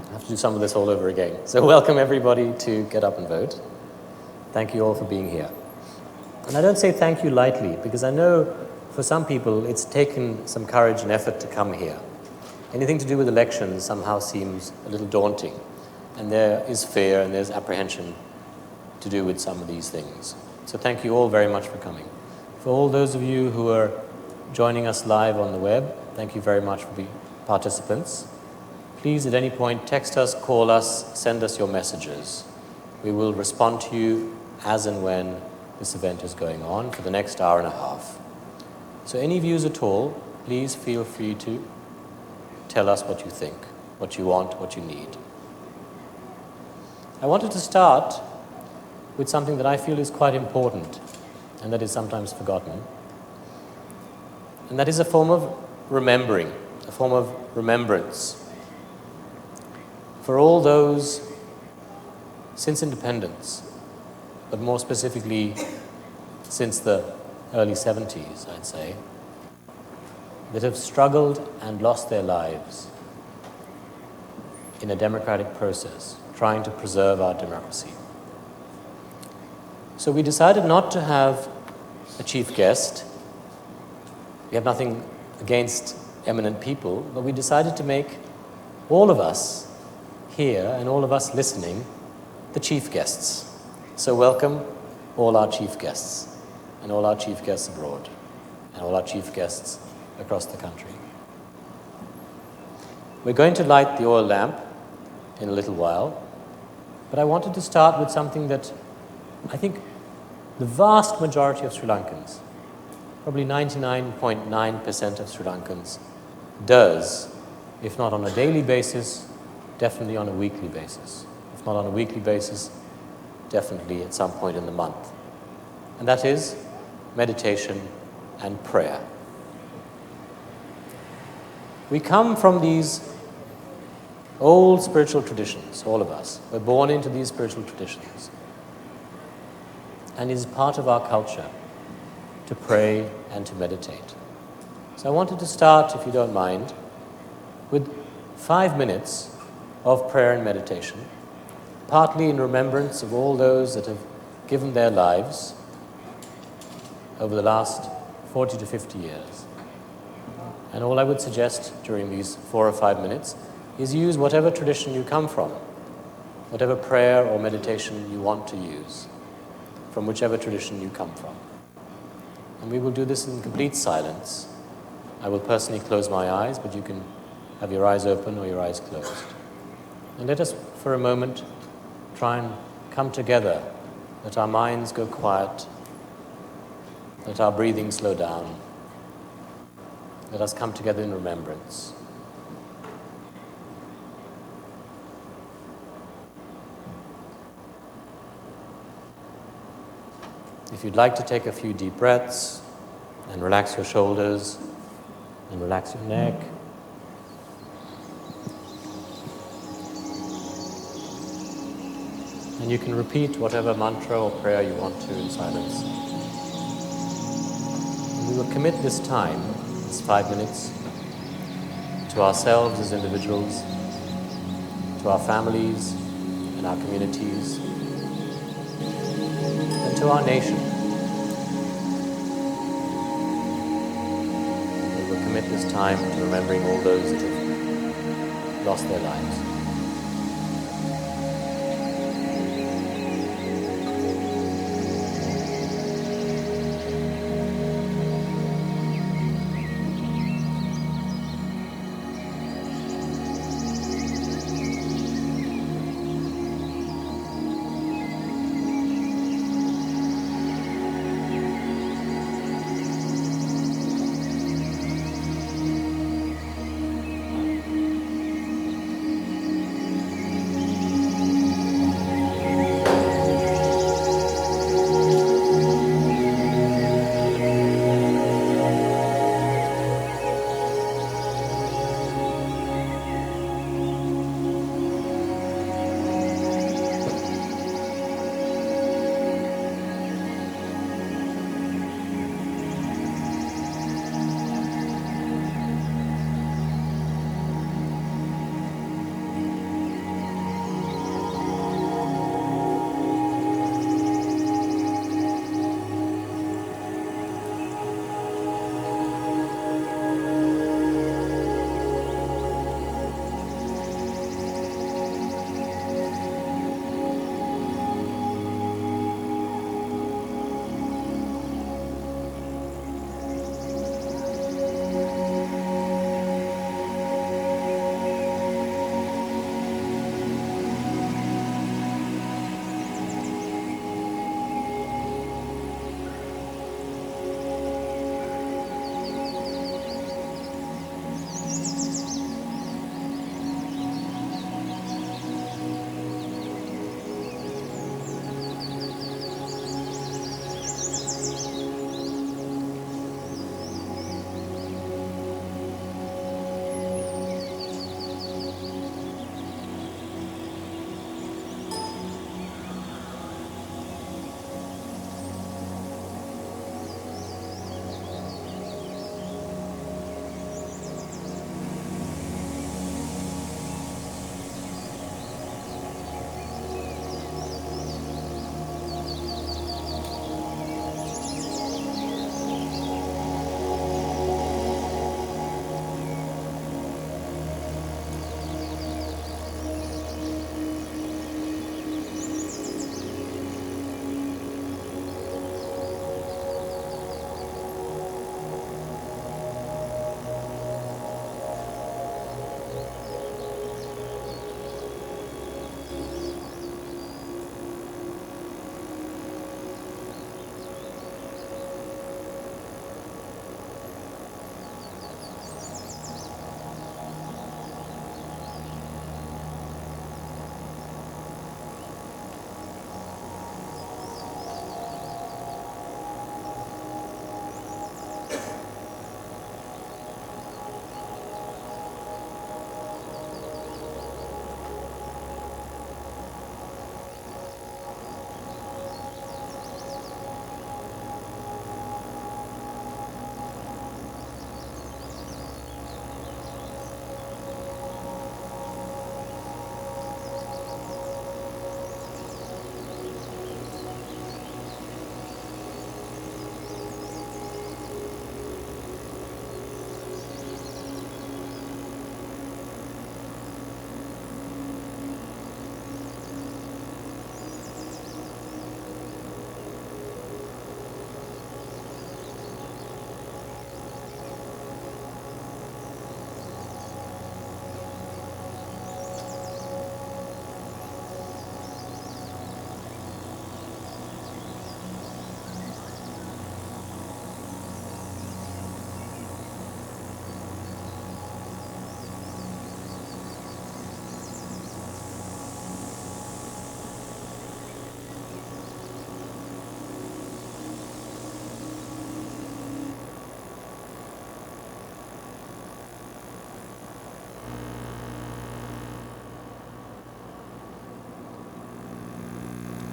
I have to do some of this all over again. So welcome everybody to Get Up and Vote. Thank you all for being here. And I don't say thank you lightly, because I know for some people it's taken some courage and effort to come here. Anything to do with elections somehow seems a little daunting, and there is fear and there's apprehension to do with some of these things. So thank you all very much for coming. For all those of you who are joining us live on the web, thank you very much for being participants. Please at any point text us, call us, send us your messages. We will respond to you as and when this event is going on for the next hour and a half. So any views at all, please feel free to tell us what you think, what you want, what you need. I wanted to start with something that I feel is quite important and that is sometimes forgotten. And that is a form of remembering, a form of remembrance. For all those since independence, but more specifically since the early 70s, I'd say, that have struggled and lost their lives in a democratic process, trying to preserve our democracy. So we decided not to have a chief guest. We have nothing against eminent people, but we decided to make all of us here and all of us listening the chief guests. So welcome all our chief guests, and all our chief guests abroad, and all our chief guests across the country. We're going to light the oil lamp in a little while, but I wanted to start with something that I think the vast majority of Sri Lankans, probably 99.9% of Sri Lankans, does, if not on a daily basis, definitely on a weekly basis. If not on a weekly basis, definitely at some point in the month. And that is meditation and prayer. We come from these old spiritual traditions, all of us. We're born into these spiritual traditions. And it is part of our culture to pray and to meditate. So I wanted to start, if you don't mind, with 5 minutes of prayer and meditation, partly in remembrance of all those that have given their lives over the last 40 to 50 years. And all I would suggest during these 4 or 5 minutes is use whatever tradition you come from, whatever prayer or meditation you want to use, from whichever tradition you come from. And we will do this in complete silence. I will personally close my eyes, but you can have your eyes open or your eyes closed. And let us, for a moment, try and come together, let our minds go quiet, let our breathing slow down. Let us come together in remembrance. If you'd like to take a few deep breaths and relax your shoulders and relax your neck, and you can repeat whatever mantra or prayer you want to in silence. And we will commit this time, this 5 minutes, to ourselves as individuals, to our families and our communities, and to our nation. We will commit this time to remembering all those that have lost their lives.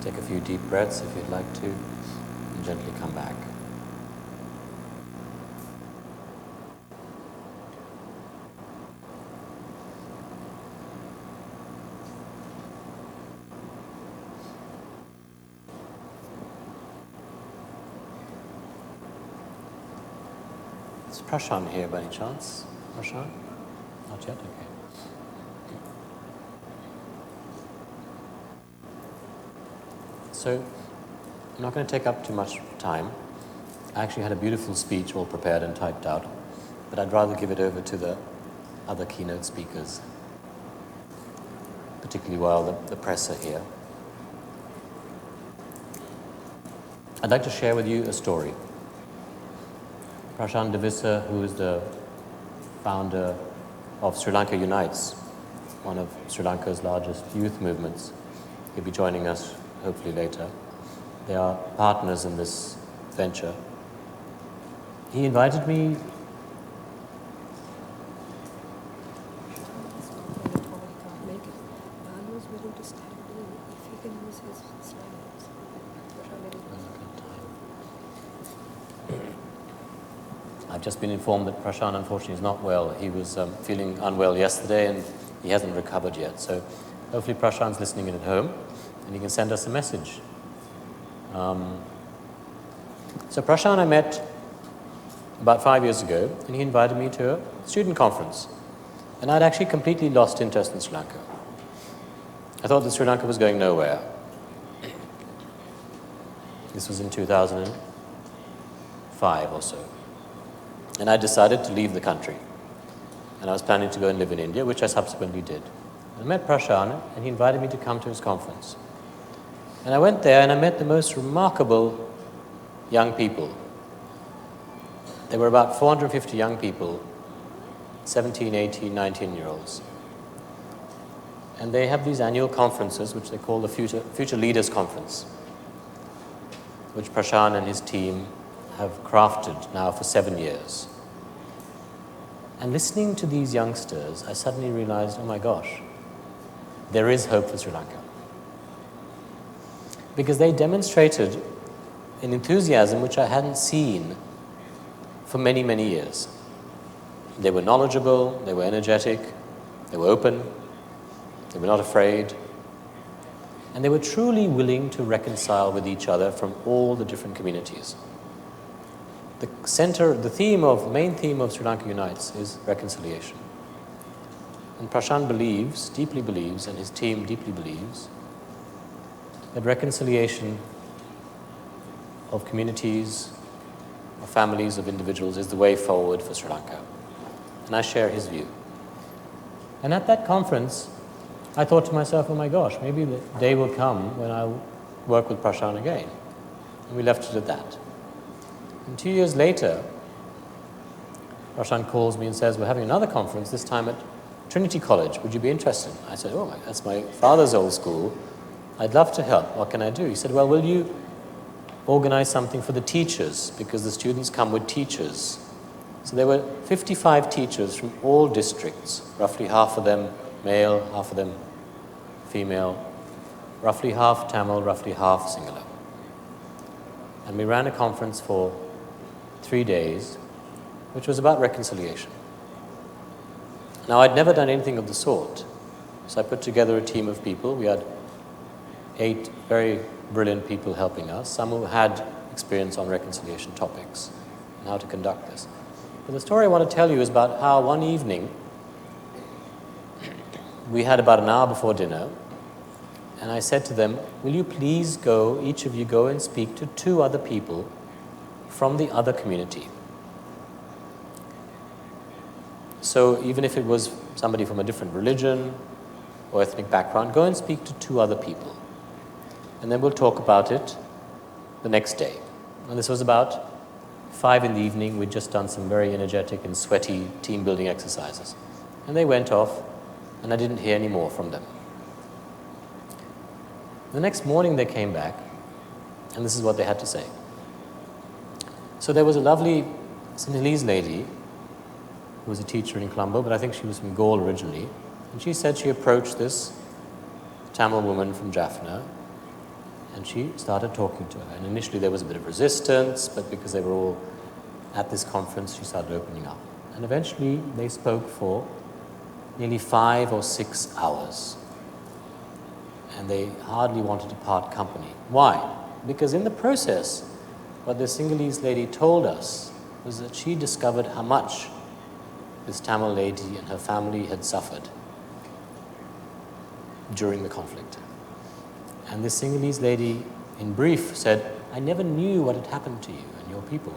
Take a few deep breaths if you'd like to, and gently come back. Is Prashant here by any chance? Prashant? Not yet? Okay. So, I'm not going to take up too much time. I actually had a beautiful speech all prepared and typed out, but I'd rather give it over to the other keynote speakers, particularly while the press are here. I'd like to share with you a story. Prashant Devisa, who is the founder of Sri Lanka Unites, one of Sri Lanka's largest youth movements. He'll be joining us hopefully later. They are partners in this venture. He invited me. I've just been informed that Prashant unfortunately is not well. He was feeling unwell yesterday and he hasn't recovered yet. So hopefully Prashant's listening in at home and he can send us a message. So Prashant I met about 5 years ago and he invited me to a student conference. And I'd actually completely lost interest in Sri Lanka. I thought that Sri Lanka was going nowhere. This was in 2005 or so. And I decided to leave the country. And I was planning to go and live in India, which I subsequently did. I met Prashant, and he invited me to come to his conference. And I went there, and I met the most remarkable young people. There were about 450 young people, 17, 18, 19-year-olds. And they have these annual conferences, which they call the Future Leaders Conference, which Prashant and his team have crafted now for 7 years. And listening to these youngsters, I suddenly realized, oh my gosh, there is hope for Sri Lanka. Because they demonstrated an enthusiasm which I hadn't seen for many, many years. They were knowledgeable, they were energetic, they were open, they were not afraid, and they were truly willing to reconcile with each other from all the different communities. The main theme of Sri Lanka Unites is reconciliation. And Prashant deeply believes, and his team deeply believes, that reconciliation of communities, of families, of individuals is the way forward for Sri Lanka. And I share his view. And at that conference, I thought to myself, oh my gosh, maybe the day will come when I'll work with Prashant again. And we left it at that. And 2 years later, Prashant calls me and says, we're having another conference, this time at Trinity College. Would you be interested? I said, oh, that's my father's old school. I'd love to help. What can I do? He said, well, will you organize something for the teachers? Because the students come with teachers. So there were 55 teachers from all districts, roughly half of them male, half of them female, roughly half Tamil, roughly half Sinhala. And we ran a conference for 3 days, which was about reconciliation. Now, I'd never done anything of the sort, so I put together a team of people. We had 8 very brilliant people helping us, some who had experience on reconciliation topics and how to conduct this. But the story I want to tell you is about how one evening we had about an hour before dinner, and I said to them, will you please go, each of you go and speak to 2 other people from the other community. So even if it was somebody from a different religion or ethnic background, go and speak to 2 other people. And then we'll talk about it the next day. And this was about 5 in the evening. We'd just done some very energetic and sweaty team-building exercises. And they went off, and I didn't hear any more from them. The next morning they came back, and this is what they had to say. So there was a lovely Sinhalese lady who was a teacher in Colombo, but I think she was from Gaul originally. And she said she approached this Tamil woman from Jaffna, And she started talking to her. And initially there was a bit of resistance, but because they were all at this conference, she started opening up. And eventually they spoke for nearly 5 or 6 hours. And they hardly wanted to part company. Why? Because in the process, what the Sinhalese lady told us was that she discovered how much this Tamil lady and her family had suffered during the conflict. And this Sinhalese lady, in brief, said, I never knew what had happened to you and your people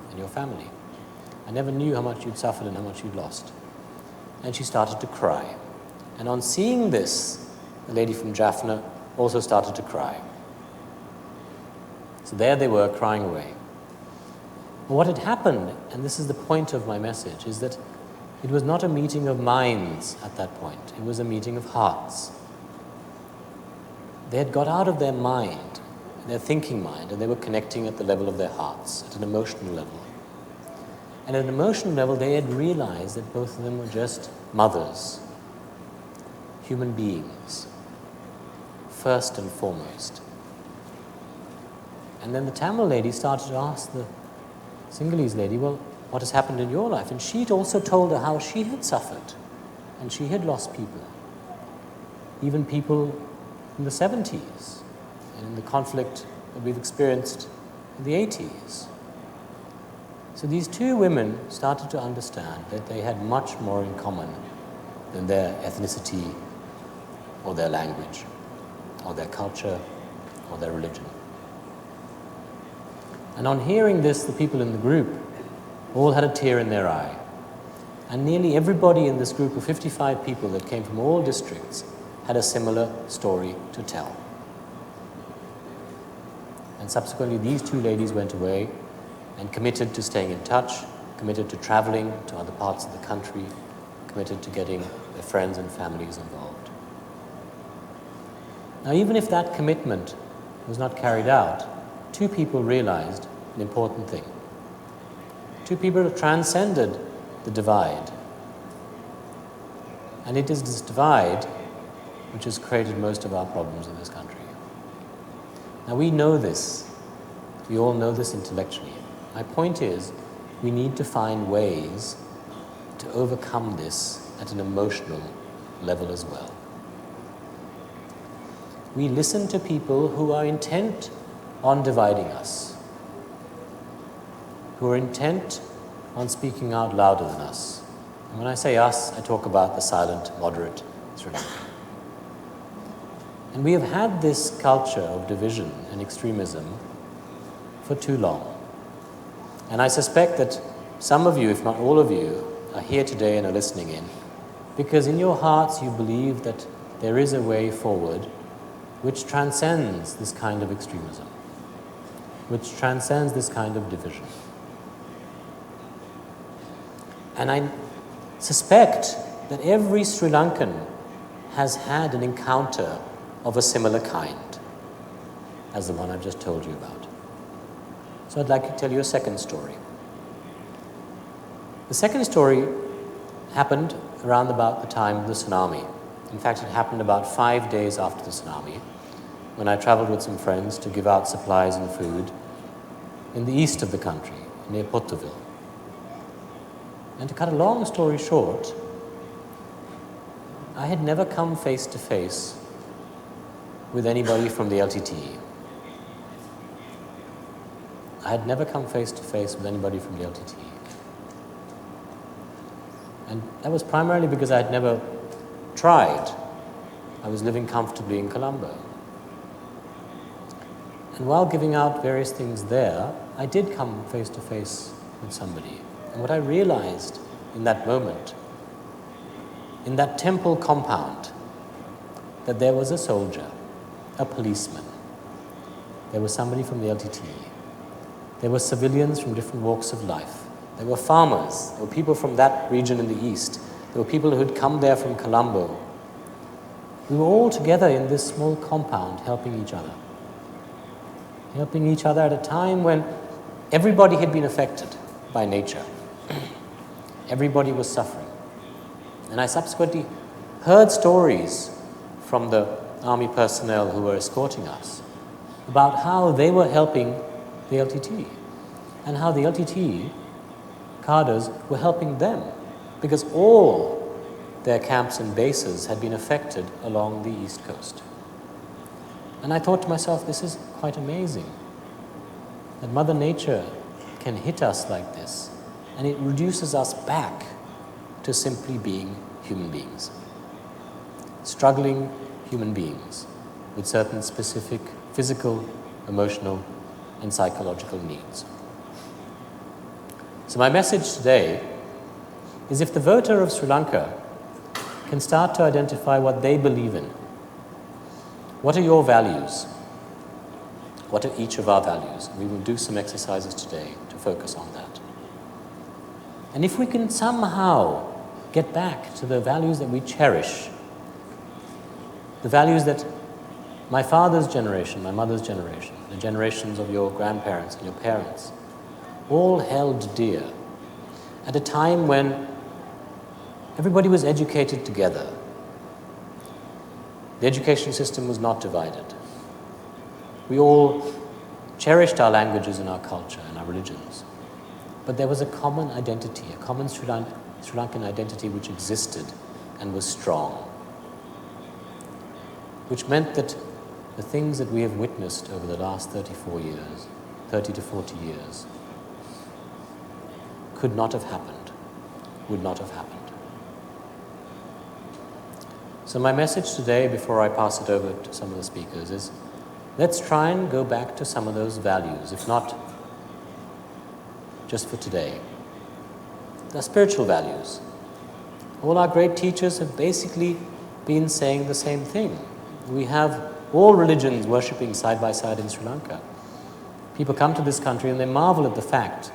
and your family. I never knew how much you'd suffered and how much you'd lost. And she started to cry. And on seeing this, the lady from Jaffna also started to cry. So there they were, crying away. But what had happened, and this is the point of my message, is that it was not a meeting of minds at that point. It was a meeting of hearts. They had got out of their mind, their thinking mind, and they were connecting at the level of their hearts, at an emotional level. And at an emotional level, they had realized that both of them were just mothers, human beings, first and foremost. And then the Tamil lady started to ask the Sinhalese lady, well, what has happened in your life? And she'd also told her how she had suffered, and she had lost people, even people in the 70s, and in the conflict that we've experienced in the 80s. So these two women started to understand that they had much more in common than their ethnicity or their language or their culture or their religion. And on hearing this, the people in the group all had a tear in their eye. And nearly everybody in this group of 55 people that came from all districts had a similar story to tell. And subsequently, these two ladies went away and committed to staying in touch, committed to traveling to other parts of the country, committed to getting their friends and families involved. Now, even if that commitment was not carried out, two people realized an important thing. Two people have transcended the divide. And it is this divide which has created most of our problems in this country. Now we know this. We all know this intellectually. My point is, we need to find ways to overcome this at an emotional level as well. We listen to people who are intent on dividing us, who are intent on speaking out louder than us. And when I say us, I talk about the silent, moderate Sri Lanka. And we have had this culture of division and extremism for too long. And I suspect that some of you, if not all of you, are here today and are listening in because in your hearts you believe that there is a way forward which transcends this kind of extremism, which transcends this kind of division. And I suspect that every Sri Lankan has had an encounter of a similar kind as the one I've just told you about. So I'd like to tell you a second story. The second story happened around about the time of the tsunami. In fact, it happened about 5 days after the tsunami, when I traveled with some friends to give out supplies and food in the east of the country, near Potterville. And to cut a long story short, I had never come face to face with anybody from the LTTE. I had never come face to face with anybody from the LTTE. And that was primarily because I had never tried. I was living comfortably in Colombo. And while giving out various things there, I did come face to face with somebody. And what I realized in that moment, in that temple compound, that there was a soldier, a policeman. There was somebody from the LTTE. There were civilians from different walks of life. There were farmers. There were people from that region in the east. There were people who had come there from Colombo. We were all together in this small compound helping each other. Helping each other at a time when everybody had been affected by nature. Everybody was suffering. And I subsequently heard stories from the army personnel who were escorting us, about how they were helping the LTT and how the LTT cadres were helping them, because all their camps and bases had been affected along the East Coast. And I thought to myself, this is quite amazing, that Mother Nature can hit us like this, and it reduces us back to simply being human beings. Struggling human beings with certain specific physical, emotional, and psychological needs. So my message today is, if the voter of Sri Lanka can start to identify what they believe in, what are your values? What are each of our values? We will do some exercises today to focus on that. And if we can somehow get back to the values that we cherish, the values that my father's generation, my mother's generation, the generations of your grandparents and your parents all held dear, at a time when everybody was educated together. The education system was not divided. We all cherished our languages and our culture and our religions. But there was a common identity, a common Sri Lankan identity which existed and was strong, which meant that the things that we have witnessed over the last 30 to 40 years, could not have happened, would not have happened. So my message today, before I pass it over to some of the speakers, is let's try and go back to some of those values, if not just for today. The spiritual values. All our great teachers have basically been saying the same thing. We have all religions worshipping side by side in Sri Lanka. People come to this country and they marvel at the fact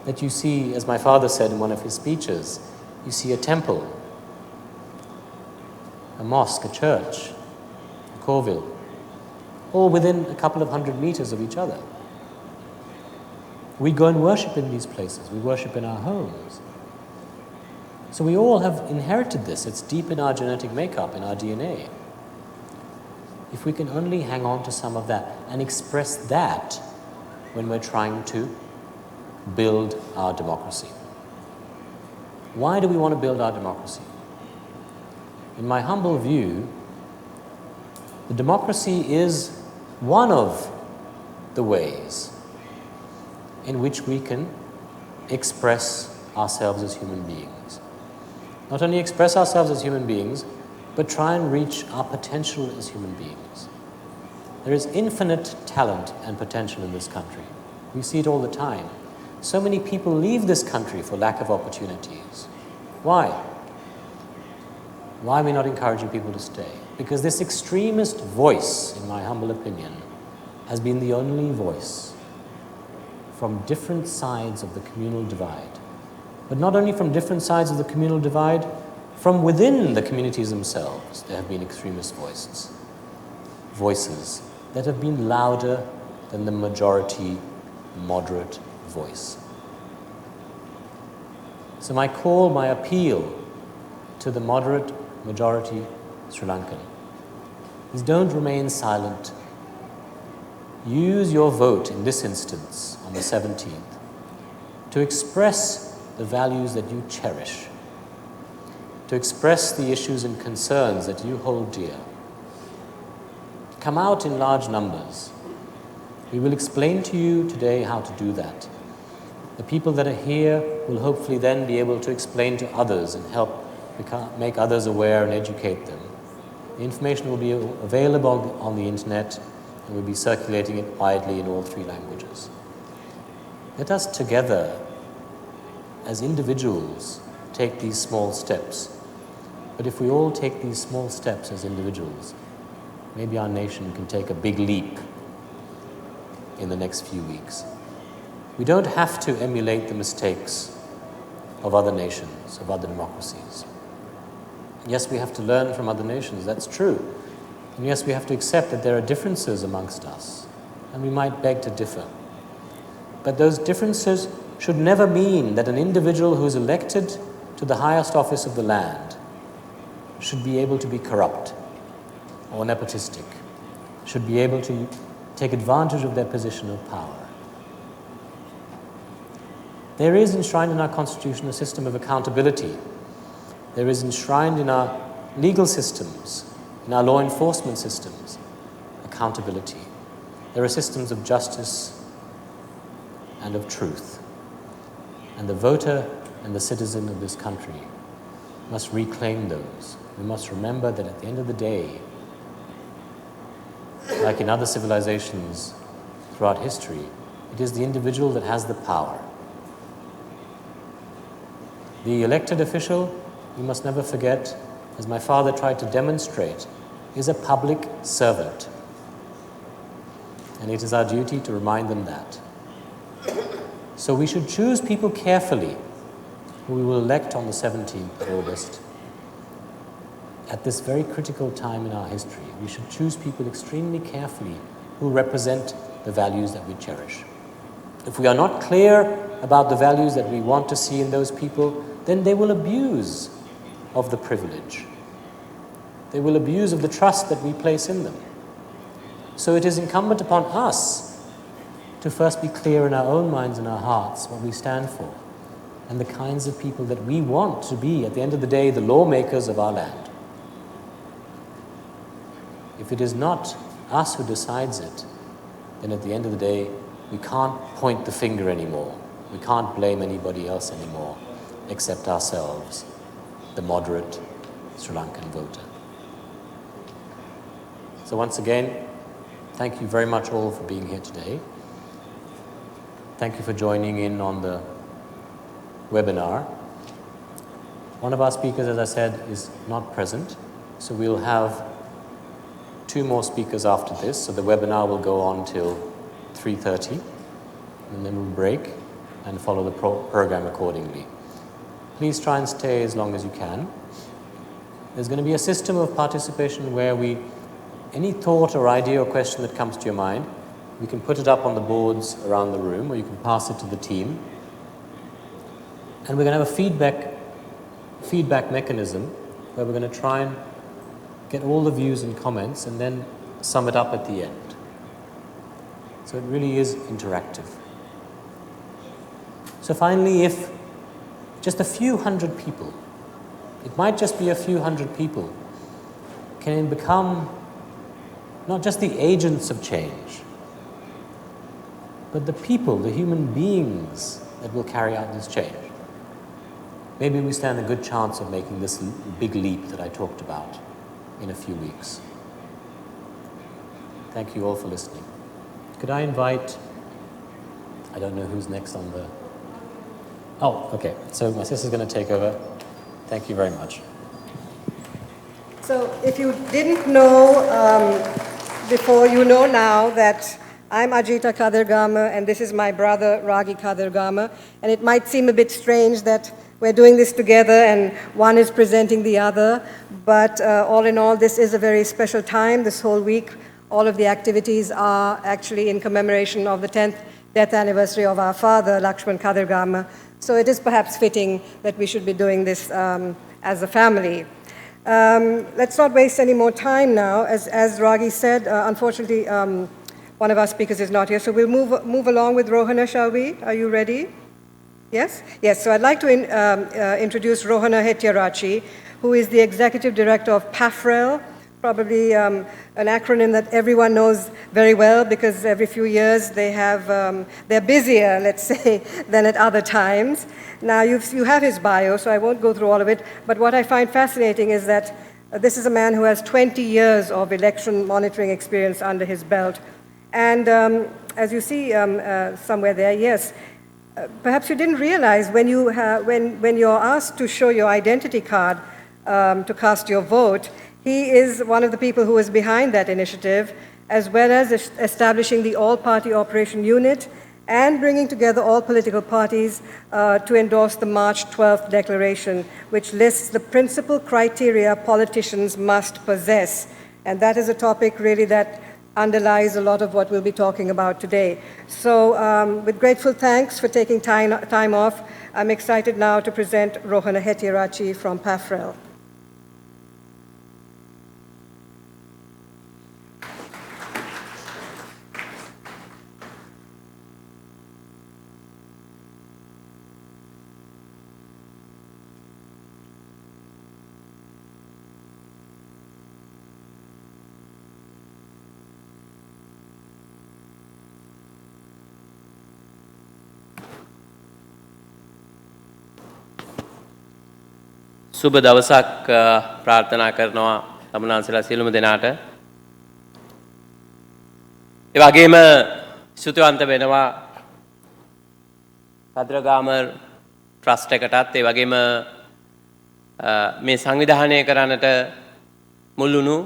that you see, as my father said in one of his speeches, you see a temple, a mosque, a church, a korvil, all within a couple of 100 meters of each other. We go and worship in these places. We worship in our homes. So we all have inherited this. It's deep in our genetic makeup, in our DNA. If we can only hang on to some of that and express that when we're trying to build our democracy. Why do we want to build our democracy? In my humble view, the democracy is one of the ways in which we can express ourselves as human beings. Not only express ourselves as human beings, but try and reach our potential as human beings. There is infinite talent and potential in this country. We see it all the time. So many people leave this country for lack of opportunities. Why? Why are we not encouraging people to stay? Because this extremist voice, in my humble opinion, has been the only voice from different sides of the communal divide. But not only from different sides of the communal divide, from within the communities themselves, there have been extremist voices that have been louder than the majority moderate voice. So my call, my appeal to the moderate majority Sri Lankan is, don't remain silent. Use your vote in this instance on the 17th to express the values that you cherish, to express the issues and concerns that you hold dear. Come out in large numbers. We will explain to you today how to do that. The people that are here will hopefully then be able to explain to others and help make others aware and educate them. The information will be available on the internet, and we'll be circulating it widely in all 3 languages. Let us together, as individuals, take these small steps. But if we all take these small steps as individuals, maybe our nation can take a big leap in the next few weeks. We don't have to emulate the mistakes of other nations, of other democracies. Yes, we have to learn from other nations, that's true. And yes, we have to accept that there are differences amongst us, and we might beg to differ. But those differences should never mean that an individual who is elected to the highest office of the land should be able to be corrupt or nepotistic, should be able to take advantage of their position of power. There is enshrined in our Constitution a system of accountability. There is enshrined in our legal systems, in our law enforcement systems, accountability. There are systems of justice and of truth. And the voter and the citizen of this country must reclaim those. We must remember that at the end of the day, like in other civilizations throughout history, it is the individual that has the power. The elected official, we must never forget, as my father tried to demonstrate, is a public servant. And it is our duty to remind them that. So we should choose people carefully who we will elect on the 17th of August. At this very critical time in our history, we should choose people extremely carefully who represent the values that we cherish. If we are not clear about the values that we want to see in those people, then they will abuse of the privilege. They will abuse of the trust that we place in them. So it is incumbent upon us to first be clear in our own minds and our hearts what we stand for and the kinds of people that we want to be, at the end of the day, the lawmakers of our land. If it is not us who decides it, then at the end of the day, we can't point the finger anymore. We can't blame anybody else anymore except ourselves, the moderate Sri Lankan voter. So once again, thank you very much all for being here today. Thank you for joining in on the webinar. One of our speakers, as I said, is not present, so we'll have 2 more speakers after this, so the webinar will go on till 3:30, and then we'll break and follow the program accordingly. Please try and stay as long as you can. There's going to be a system of participation where any thought or idea or question that comes to your mind, we can put it up on the boards around the room, or you can pass it to the team. And we're going to have a feedback mechanism where we're going to try and get all the views and comments and then sum it up at the end. So it really is interactive. So finally, if just a few hundred people, it might just be a few hundred people, can become not just the agents of change, but the people, the human beings that will carry out this change, maybe we stand a good chance of making this big leap that I talked about in a few weeks. Thank you all for listening. Could I invite, I don't know who's next on the, oh, okay, so my sister's going to take over. Thank you very much. So if you didn't know before, you know now that I'm Ajita Kadirgama, and this is my brother, Ragi Kadirgama. And it might seem a bit strange that we're doing this together and one is presenting the other, but all in all, this is a very special time. This whole week, all of the activities are actually in commemoration of the 10th death anniversary of our father, Lakshman Kadirgama. So it is perhaps fitting that we should be doing this as a family. Let's not waste any more time now. As Ragi said, unfortunately, one of our speakers is not here, so we'll move along with Rohana, shall we? Are you ready? Yes? Yes, so I'd like to introduce Rohana Hettiarachchi, who is the Executive Director of PAFREL, probably an acronym that everyone knows very well because every few years they're busier, let's say, than at other times. Now, you have his bio, so I won't go through all of it, but what I find fascinating is that this is a man who has 20 years of election monitoring experience under his belt. And as you see somewhere there, yes, perhaps you didn't realize when you're asked to show your identity card to cast your vote, he is one of the people who is behind that initiative, as well as establishing the All-Party Operation Unit and bringing together all political parties to endorse the March 12th Declaration, which lists the principal criteria politicians must possess. And that is a topic really that underlies a lot of what we'll be talking about today. So with grateful thanks for taking time off, I'm excited now to present Rohana Hettiarachchi from PAFREL. සුබ දවසක් ප්‍රාර්ථනා කරනවා තමුන්වන්සලා සියලුම දෙනාට. ඒ වගේම ස්තුතිවන්ත වෙනවා කතරගාම trust එකටත් ඒ වගේම මේ සංවිධානය කරන්නට මුල් වුණු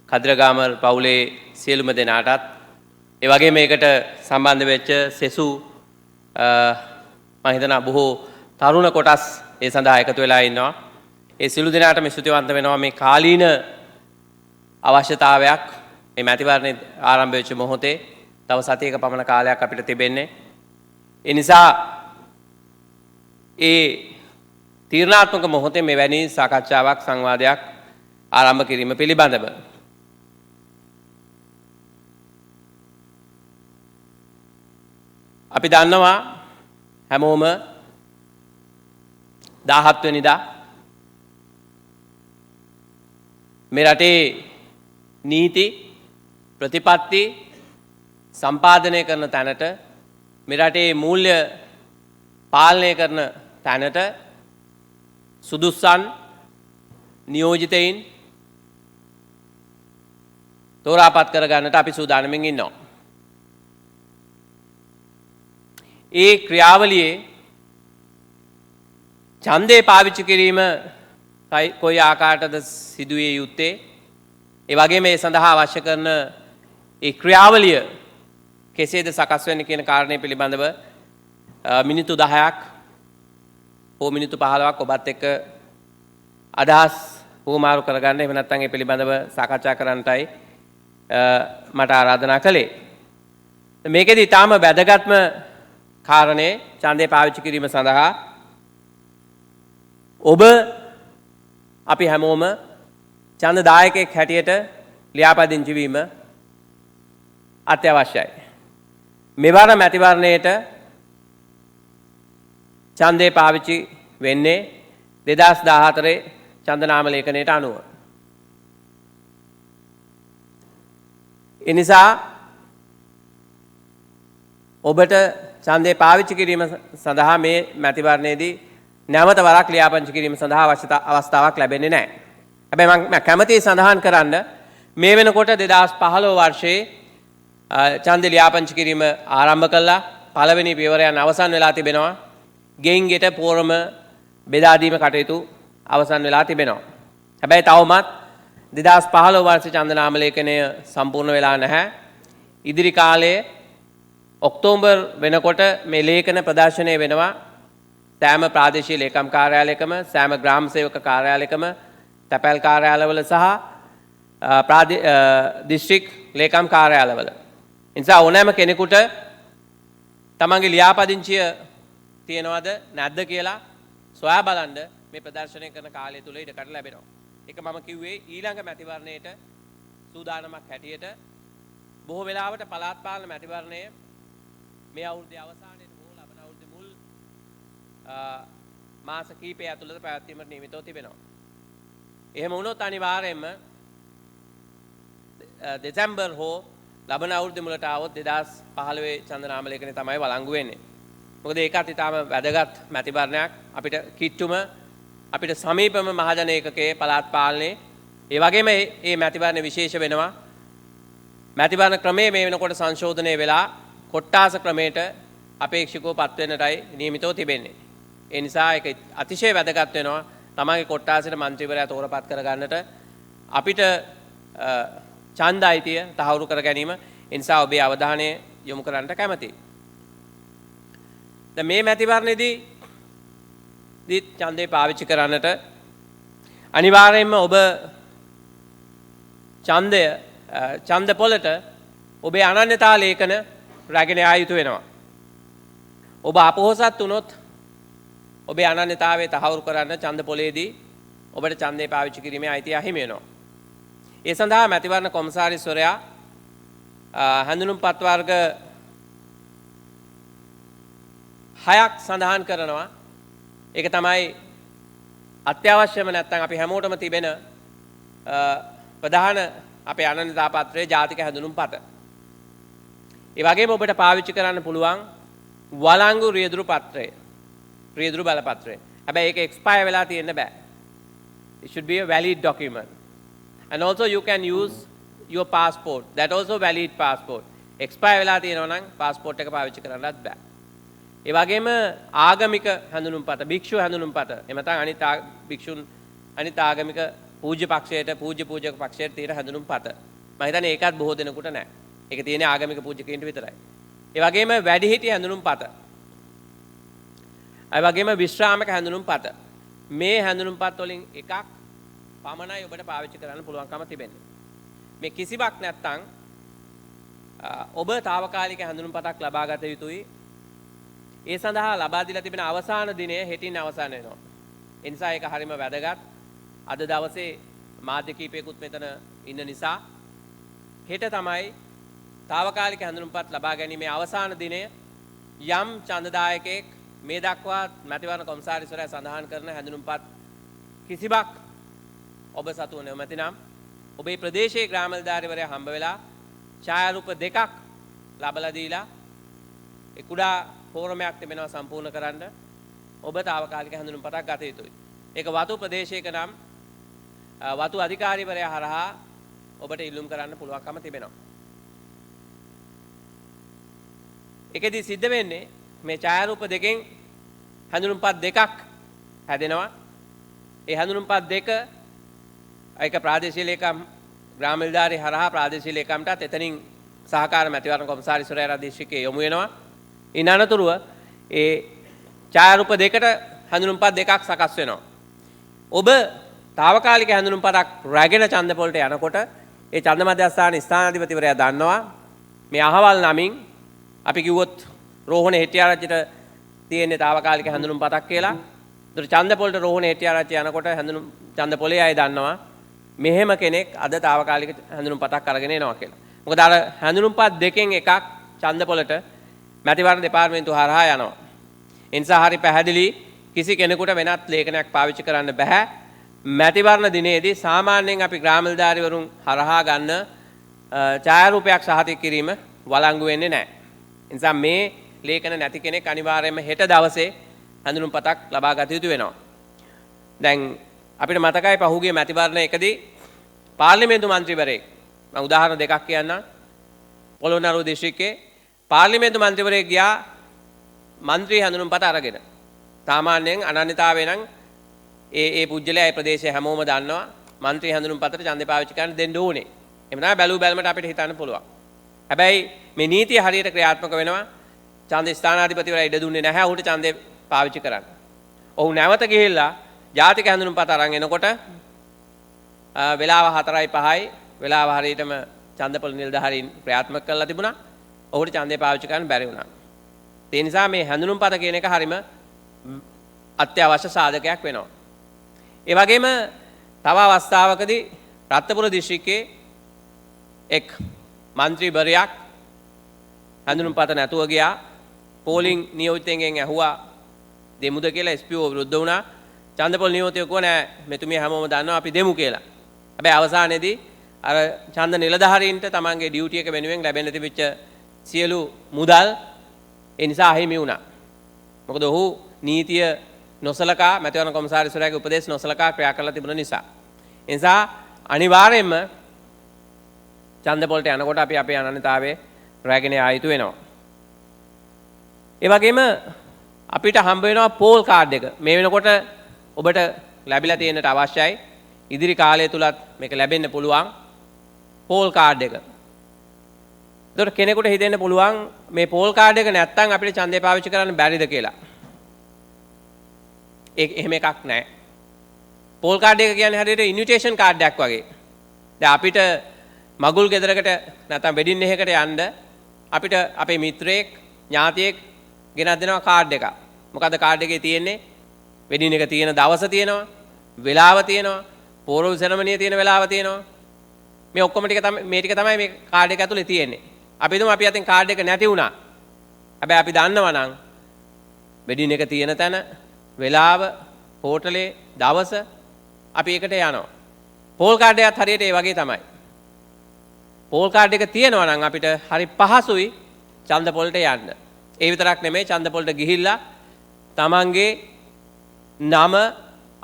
කතරගාම පවුලේ සියලුම දෙනාටත් ඒ වගේම මේකට සම්බන්ධ වෙච්ච සෙසු මම හිතනවා බොහෝ තරුණ කොටස් ඒ සඳහා එකතු වෙලා ඉන්නවා. ඒ සියලු දෙනාටම ස්තුතිවන්ත වෙනවා මේ කාලීන අවශ්‍යතාවයක් මේ මැතිවරණය ආරම්භ වෙච්ච මොහොතේ තව සතියක පමණ කාලයක් අපිට තිබෙන්නේ. ඒ නිසා ඒ තීරණාත්මක මොහොතේ මෙවැනි සාකච්ඡාවක් සංවාදයක් ආරම්භ කිරීම පිළිබඳව අපි දන්නවා හැමෝම 17 වෙනිදා මේ රටේ නීති ප්‍රතිපත්ති සම්පාදනය කරන තැනට මේ රටේ මූල්‍ය පාලනය කරන තැනට සුදුස්සන් නියෝජිතයින් තෝරාපත් කර ගන්නට අපි සූදානමින් ඉන්නවා. ඒ ක්‍රියාවලියේ ඡන්දේ පාවිච්චි කිරීම කොයි ආකාරයටද සිදුවේ යුත්තේ ඒ වගේම මේ සඳහා අවශ්‍ය කරන ඒ ක්‍රියාවලිය කෙසේද සකස් වෙන්නේ කියන කාරණේ පිළිබඳව මිනිත්තු 10ක් හෝ මිනිත්තු 15ක් ඔබත් එක්ක අදහස් වුමාරු කරගන්න එහෙම නැත්නම් ඒ පිළිබඳව සාකච්ඡා කරන්නටයි මට ආරාධනා කළේ. මේකෙදි ඊටාම වැදගත්ම කාරණේ ඡන්දේ පාවිච්චි කිරීම සඳහා ඔබ අපි හැමෝම ඡන්ද දායකයෙක් හැටියට ලියාපදිංචි වීම අත්‍යවශ්‍යයි. මෙවර මැතිවරණයට ඡන්දේ පාවිච්චි වෙන්නේ 2014 ඡන්ද නාම ලේඛනයට අනුව. ඒ නිසා ඔබට ඡන්දේ පාවිච්චි කිරීම සඳහා මේ මැතිවරණයේදී නැවත වරක් ලියාපදිංචි කිරීම සඳහා අවස්ථාවක් ලැබෙන්නේ නැහැ. හැබැයි මම කැමැතියි සඳහන් කරන්න මේ වෙනකොට 2015 වර්ෂයේ ඡන්ද ලියාපදිංචි කිරීම ආරම්භ කළා. පළවෙනි පියවරයන් අවසන් වෙලා තිබෙනවා. ගෙයින් ගෙට පෝරම බෙදා දීම කටයුතු අවසන් වෙලා තිබෙනවා. හැබැයි තවමත් 2015 වර්ෂයේ ඡන්ද නාම ලේඛනය සම්පූර්ණ වෙලා නැහැ. ඉදිරි කාලයේ ඔක්තෝබර් වෙනකොට මේ ලේඛන ප්‍රදර්ශනය වෙනවා. සෑම ප්‍රාදේශීය ලේකම් කාර්යාලයකම සෑම ග්‍රාම සේවක කාර්යාලයකම තැපැල් කාර්යාලවල සහ දිස්ත්‍රික් ලේකම් කාර්යාලවල. ඒ නිසා ඕනෑම කෙනෙකුට තමන්ගේ ලියාපදිංචිය තියෙනවද නැද්ද කියලා සොයා බලන්න මේ ප්‍රදර්ශනය කරන කාලය තුල ඉඩකඩ ලැබෙනවා. ඒක මම කිව්වේ ඊළඟ මැතිවරණයට සූදානමක් හැටියට බොහෝ වෙලාවට පළාත් පාලන මැතිවරණය මේ අවුරුද්දේ අවසානයේ හෝ ලබන අවුරුද්දේ මුල් මාස කිහිපය ඇතුළත පැවැත්වීමට නියමිතව තිබෙනවා. එහෙම වුණොත් අනිවාර්යයෙන්ම දෙසැම්බර් හෝ ලබන අවුරුද්දේ මුලට આવොත් 2015 ඡන්ද නාම ලේඛනය තමයි වළංගු වෙන්නේ. මොකද ඒකත් ඊටාම වැදගත් මැතිවරණයක් අපිට කිට්ටුම අපිට සමීපම මහජන ඒකකයේ පළාත් පාලනයේ ඒ වගේම මේ මැතිවරණ විශේෂ වෙනවා. මැතිවරණ ක්‍රමයේ මේ වෙනකොට සංශෝධනය වෙලා කොට්ටාස ක්‍රමයට අපේක්ෂකව පත් වෙන්නටයි නියමිතව තිබෙන්නේ. ඒ නිසා ඒක අතිශය වැදගත් වෙනවා තමන්ගේ කොට්ටාසයට മന്ത്രിවරයා තෝරපත් කරගන්නට අපිට ඡන්ද අයිතිය තහවුරු කර ගැනීම. ඒ නිසා ඔබේ අවධානය යොමු කරන්නට කැමැතියි. දැන් මේ මැතිවරණයේදී ඡන්දේ පාවිච්චි කරන්නට අනිවාර්යයෙන්ම ඔබ ඡන්ද පොලට ඔබේ අනන්‍යතා ලේඛන රැගෙන යා යුතු වෙනවා. ඔබ අපොහසත් වුණොත් ඔබේ අනන්‍යතාවය තහවුරු කරන්න ඡන්ද පොලේදී ඔබට ඡන්දේ පාවිච්චි කිරීමේ අයිතිය අහිමි වෙනවා. ඒ සඳහා මැතිවරණ කොමසාරිස්වරයා හැඳුනුම්පත් වර්ග 6ක් සඳහන් කරනවා. ඒක තමයි අත්‍යවශ්‍යම නැත්නම් අපි හැමෝටම තිබෙන ප්‍රධාන අපේ අනන්‍යතා පත්‍රයේ ජාතික හැඳුනුම්පත. ඒ වගේම ඔබට පාවිච්චි කරන්න පුළුවන් වළංගු රියදුරු පත්‍රය. රියදුරු බලපත්‍රය. හැබැයි ඒක එක්ස්පයර් වෙලා තියෙන්න බෑ. It should be a valid document. And also you can use your passport. That also valid passport. Expire වෙලා තියෙනවා නම් passport එක පාවිච්චි කරන්නත් බෑ. ඒ වගේම ආගමික හැඳුනුම්පත, භික්ෂු හැඳුනුම්පත. එහෙම නැත්නම් භික්ෂුන් අනිත් ආගමික පූජ්‍ය පක්ෂයට, පූජ්‍ය පූජක පක්ෂයට තියෙන හැඳුනුම්පත. මම හිතන්නේ ඒකත් බොහෝ දෙනෙකුට නැහැ. ඒක තියෙන්නේ ආගමික පූජකයින්ට විතරයි. ඒ වගේම වැඩිහිටි හැඳුනුම්පත. ඒ වගේම විශ්‍රාමක හැඳුනුම්පත. මේ හැඳුනුම්පත් වලින් එකක් පමණයි ඔබට පාවිච්චි කරන්න පුළුවන්කම තිබෙන්නේ. මේ කිසිවක් නැත්නම් ඔබ తాවකාලික හැඳුනුම්පතක් ලබා ගත යුතුයි. ඒ සඳහා ලබා දීලා තිබෙන අවසාන දිනය හෙටින් අවසන් වෙනවා. ඒ නිසා ඒක හරිම වැදගත්. අද දවසේ මාධ්‍ය කීපයකුත් මෙතන ඉන්න නිසා හෙට තමයි తాවකාලික හැඳුනුම්පත් ලබා ගැනීමේ අවසාන දිනය. යම් ඡන්දදායකයෙක් මේ දක්වා මැතිවරණ කොමසාරිස්වරයා සඳහන් කරන හැඳුනුම්පත් කිසිවක් ඔබ සතුව නැමැති නම් ඔබේ ප්‍රදේශයේ ග්‍රාම නිලධාරිවරයා හම්බ වෙලා ඡායාරූප දෙකක් ලබලා දීලා ඒ කුඩා ෆෝරමයක් තිබෙනවා සම්පූර්ණ කරන්න ඔබ తాවකාලික හැඳුනුම්පතක් ගත යුතුයි. ඒක වතු ප්‍රදේශයක නම් වතු අධිකාරිවරයා හරහා ඔබට ඉල්ලුම් කරන්න පුළුවන්කම තිබෙනවා. ඒකෙදි සිද්ධ වෙන්නේ මේ ඡායාරූප දෙකෙන් හැඳුනුම්පත් දෙකක් හැදෙනවා. ඒ හැඳුනුම්පත් දෙක ඒක ප්‍රාදේශීය ලේකම් ග්‍රාම නිලධාරී හරහා ප්‍රාදේශීය ලේකම්ටත් එතනින් සහකාර මැතිවරණ කොමසාරිස්වරයා දිස්ත්‍රික්කයේ යොමු වෙනවා. ඉන් අනතුරුව ඒ ඡායාරූප දෙකට හැඳුනුම්පත් දෙකක් සකස් වෙනවා. ඔබ తాවකාලික හැඳුනුම්පතක් රැගෙන ඡන්ද පොළට යනකොට ඒ ඡන්ද මධ්‍යස්ථාන ස්ථානාධිපතිවරයා දන්නවා මේ අහවල් නමින් අපි කිව්වොත් රෝහණ හෙට්ටිආරච්චිට තියෙන తాවකාලික හැඳුනුම්පතක් කියලා. ඒතර ඡන්ද පොළට රෝහණ හෙට්ටිආරච්චි යනකොට ඡන්ද පොළේ අය දන්නවා මෙහෙම කෙනෙක් අද తాවකාලික හැඳුනුම්පතක් අරගෙන එනවා කියලා. මොකද අර හැඳුනුම්පත් දෙකෙන් එකක් ඡන්ද පොළට මැතිවරණ දෙපාර්තමේන්තුව හරහා යනවා. ඒ නිසා හරි පැහැදිලි කිසි කෙනෙකුට වෙනත් ලේඛනයක් පාවිච්චි කරන්න බෑ. මැතිවරණ දිනේදී සාමාන්‍යයෙන් අපි ග්‍රාම නිලධාරිවරුන් හරහා ගන්න ඡායාරූපයක් සහතික කිරීම වළංගු වෙන්නේ නැහැ. ඒ නිසා මේ ලේඛන නැති කෙනෙක් අනිවාර්යයෙන්ම හෙට දවසේ හැඳුනුම්පතක් ලබා ගත යුතු වෙනවා. දැන් අපිට මතකයි පහුගිය මැතිවරණ එකදී පාර්ලිමේන්තු මන්ත්‍රීවරයෙක් මම උදාහරණ දෙකක් කියන්නම්. පොළොන්නරුව දිස්ත්‍රික්කයේ පාර්ලිමේන්තු මන්ත්‍රීවරයෙක් ගියා මන්ත්‍රී හැඳුනුම්පත අරගෙන. සාමාන්‍යයෙන් අනන්‍යතාවය නම් ඒ පුජ්‍යලයා ඒ ප්‍රදේශයේ හැමෝම දන්නවා මන්ත්‍රී හැඳුනුම්පතට ඡන්දේ පාවිච්චි කරන්න දෙන්න ඕනේ. එහෙම නැහැ බැලු බැලමට අපිට හිතන්න පුළුවන්. හැබැයි මේ නීතිය හරියට ක්‍රියාත්මක වෙනවා. ඡන්ද ස්ථානාධිපතිවරයා ඉඩ දුන්නේ නැහැ ඔහුට ඡන්දේ පාවිච්චි කරන්න. ඔහු නැවත ගිහිල්ලා ජාතික හැඳුනුම්පත අරන් එනකොට වෙලාව 4:05යි වෙලාව හරියටම ඡන්දපොළ නිලධාරීන් ක්‍රියාත්මක කරලා තිබුණා. ඔහුට ඡන්දේ පාවිච්චි කරන්න බැරි වුණා. ඒ නිසා මේ හැඳුනුම්පත කියන එක හරිම අත්‍යවශ්‍ය සාධකයක් වෙනවා. ඒ වගේම තව අවස්ථාවකදී රත්නපුර දිස්ත්‍රික්කයේ එක් මන්ත්‍රීවරයෙක් හැඳුනුම්පත නැතුව ගියා. පෝලිං නියෝජිතෙන්ගෙන් ඇහුවා දෙමුද කියලා SPO විරුද්ධ වුණා. ඡන්දපොළ නියෝජිතයෝ කිව්වා නෑ මෙතුමිය හැමෝම දන්නවා අපි දෙමු කියලා. හැබැයි අවසානයේදී අර ඡන්ද නිලධාරීන්ට තමන්ගේ ඩියුටි එක වෙනුවෙන් ලැබෙන්න තිබිච්ච සියලු මුදල් ඒ නිසා අහිමි වුණා. මොකද ඔහු නීතිය නොසලකා මැතිවරණ කොමසාරිස්වරයාගේ උපදේශ නොසලකා ක්‍රියා කරලා තිබුණ නිසා. ඒ නිසා අනිවාර්යයෙන්ම ඡන්ද පොළට යනකොට අපි අපේ අනන්‍යතාවය රැගෙන ආයුතු වෙනවා. ඒ වගේම අපිට හම්බ වෙනවා පෝල් කාඩ් එක. මේ වෙනකොට ඔබට ලැබිලා තියෙන්නට අවශ්‍යයි. ඉදිරි කාලය තුලත් මේක ලැබෙන්න පුළුවන් පෝල් කාඩ් එක. ඒකට කෙනෙකුට හිතෙන්න පුළුවන් මේ පෝල් කාඩ් එක නැත්තම් අපිට ඡන්දේ පාවිච්චි කරන්න බැරිද කියලා. එහෙම එකක් නැහැ. පෝල් කාඩ් එක කියන්නේ හරියට ඉන්විටේෂන් කාඩ් එකක් වගේ. දැන් අපිට මගුල් ගෙදරකට නැත්නම් වෙඩින් එකකට යන්න අපිට අපේ මිත්‍රයෙක් ඥාතියෙක් ගෙනත් දෙනවා කාඩ් එකක්. මොකද කාඩ් එකේ තියෙන්නේ වෙඩින් එක තියෙන දවස තියෙනවා, වෙලාව තියෙනවා, පෝරව සෙරමනිය තියෙන වෙලාව තියෙනවා. මේ ඔක්කොම ටික තමයි මේ ටික තමයි මේ කාඩ් එක ඇතුලේ තියෙන්නේ. අපි හිතමු අපි අතින් කාඩ් එක නැති වුණා. හැබැයි අපි දන්නවා නම් වෙඩින් එක තියෙන තැන වෙලාව, හෝටලේ, දවස අපි ඒකට යනවා. පෝල් කාඩ් එකත් හරියට ඒ වගේ තමයි. පෝල් කාඩ් එක තියෙනවා නම් අපිට හරි පහසුයි ඡන්ද පොළට යන්න. ඒ විතරක් නෙමෙයි ඡන්ද පොළට ගිහිල්ලා තමන්ගේ නම,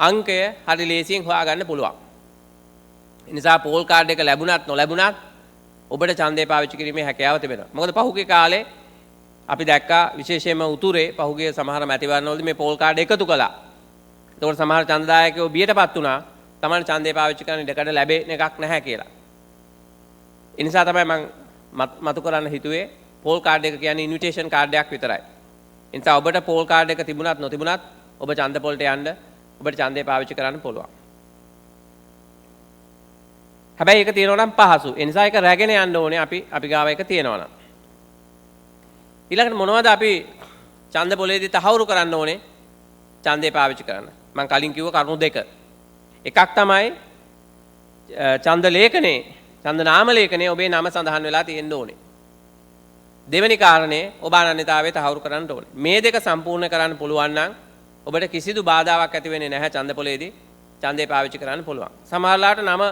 අංකය හරි ලේසියෙන් හොයාගන්න පුළුවන්. ඒ නිසා පෝල් කාඩ් එක ලැබුණත් නොලැබුණත් ඔබට ඡන්දය පාවිච්චි කිරීමේ හැකියාව තිබෙනවා. මොකද පහුගිය කාලේ අපි දැක්කා විශේෂයෙන්ම උතුරේ පහුගිය සමහර මැතිවරණවලදී මේ පෝල් කාඩ් එකතු කළා. ඒතකොට සමහර ඡන්දදායකයෝ බියටපත් වුණා. Taman ඡන්දය පාවිච්චි කරන්න ඉඩකඩ ලැබෙන එකක් නැහැ කියලා. ඒ නිසා තමයි මම මතු කරන්න හිතුවේ පෝල් කාඩ් එක කියන්නේ ඉන්විටේෂන් කාඩ් එකක් විතරයි. ඒ නිසා ඔබට පෝල් කාඩ් එක තිබුණත් නොතිබුණත් ඔබ ඡන්ද පොලට යන්න ඔබට ඡන්දය පාවිච්චි කරන්න පුළුවන්. හැබැයි ඒක තියෙනවා නම් පහසු. ඒ නිසා ඒක රැගෙන යන්න ඕනේ අපි ගාව එක තියෙනවා නම්. ඊළඟට මොනවද අපි ඡන්ද පොලේදී තහවුරු කරන්න ඕනේ ඡන්දය පාවිච්චි කරන්න? මම කලින් කිව්ව කරුණු දෙක. එකක් තමයි ඡන්ද ලේඛනේ ඡන්ද නාම ලේඛනේ ඔබේ නම සඳහන් වෙලා තියෙන්න ඕනේ. දෙවෙනි කාරණේ ඔබ අනන්‍යතාවය තහවුරු කරන්න ඕනේ. මේ දෙක සම්පූර්ණ කරන්න පුළුවන් නම් ඔබට කිසිදු බාධාවක් ඇති වෙන්නේ නැහැ ඡන්ද පොලේදී ඡන්දය පාවිච්චි කරන්න පුළුවන්. සමහරලාට නම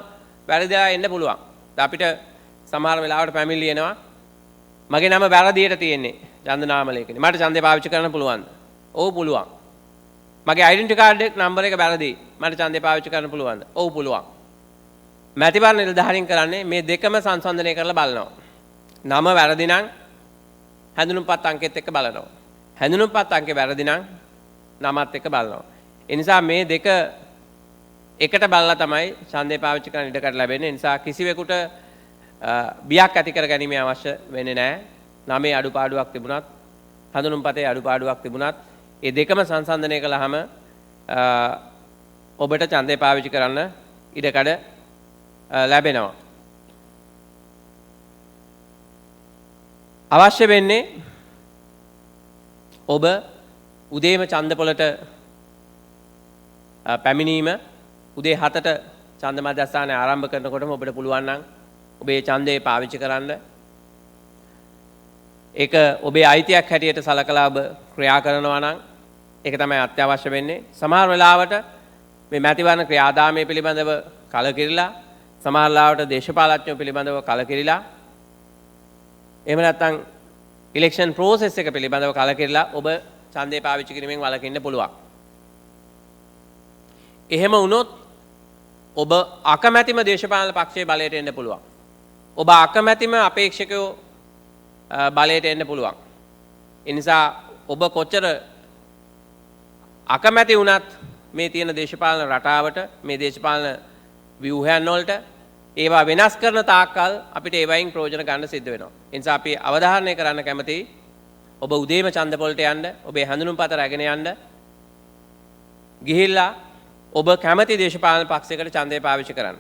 වැරදිලා එන්න පුළුවන්. අපිට සමහර වෙලාවට පැමිණිලි එනවා මගේ නම වැරදියට තියෙන්නේ ඡන්ද නාම ලේඛනේ. මට ඡන්දය පාවිච්චි කරන්න පුළුවන්ද? ඔව් පුළුවන්. මගේ ඩෙන්ටි කාඩ් එක නම්බර එක වැරදි. මට ඡන්දය පාවිච්චි කරන්න පුළුවන්ද? ඔව් පුළුවන්. මැතිවරණ නිලධාරීන් කරන්නේ මේ දෙකම සංසන්දනය කරලා බලනවා. නම වැරදි නම් හැඳුනුම්පත් අංකෙත් එක්ක බලනවා. හැඳුනුම්පත් අංකේ වැරදි නම් නමත් එක්ක බලනවා. ඒ නිසා මේ දෙක එකට බලලා තමයි ඡන්දය පාවිච්චි කරන්න ඉඩකඩ ලැබෙන්නේ. ඒ නිසා කිසිවෙකුට බියක් ඇති කර ගැනීම අවශ්‍ය වෙන්නේ නැහැ. නමේ අඩුපාඩුවක් තිබුණත් හැඳුනුම්පතේ අඩුපාඩුවක් තිබුණත් ඒ දෙකම සංසන්දනය කළාම ඔබට ඡන්දය පාවිච්චි කරන්න ඉඩකඩ ලැබෙනවා. අවශ්‍ය වෙන්නේ ඔබ උදේම ඡන්ද පොලට පැමිණීම උදේ 7ට ඡන්ද මධ්‍යස්ථානය ආරම්භ කරනකොටම ඔබට පුළුවන් නම් ඔබේ ඡන්දය පාවිච්චි කරන්න. ඒක ඔබේ අයිතියක් හැටියට සලකලා ඔබ ක්‍රියා කරනවා නම් ඒක තමයි අත්‍යවශ්‍ය වෙන්නේ. සමහර වෙලාවට මේ මැතිවරණ ක්‍රියාදාමය පිළිබඳව කලකිරිලා සමහර වෙලාවට දේශපාලඥයෝ පිළිබඳව කලකිරිලා එහෙම නැත්නම් ඉලෙක්ෂන් ප්‍රොසෙස් එක පිළිබඳව කලකිරිලා ඔබ ඡන්දය පාවිච්චි කිරීමෙන් වළකින්න පුළුවන්. එහෙම වුණොත් ඔබ අකමැතිම දේශපාලන පක්ෂයේ බලයට එන්න පුළුවන්. ඔබ අකමැතිම අපේක්ෂකයෝ බලයට එන්න පුළුවන්. ඒ නිසා ඔබ කොච්චර අකමැති වුණත් මේ තියෙන දේශපාලන රටාවට මේ දේශපාලන ව්‍යුහයන් වලට ඒවා වෙනස් කරන තාක්කල් අපිට ඒවයින් ප්‍රයෝජන ගන්න සිද්ධ වෙනවා. ඒ නිසා අපි අවධාරණය කරන්න කැමතියි ඔබ උදේම ඡන්ද පොලට යන්න, ඔබේ හැඳුනුම්පත රැගෙන යන්න. ගිහිල්ලා ඔබ කැමති දේශපාලන පක්ෂයකට ඡන්දය පාවිච්චි කරන්න.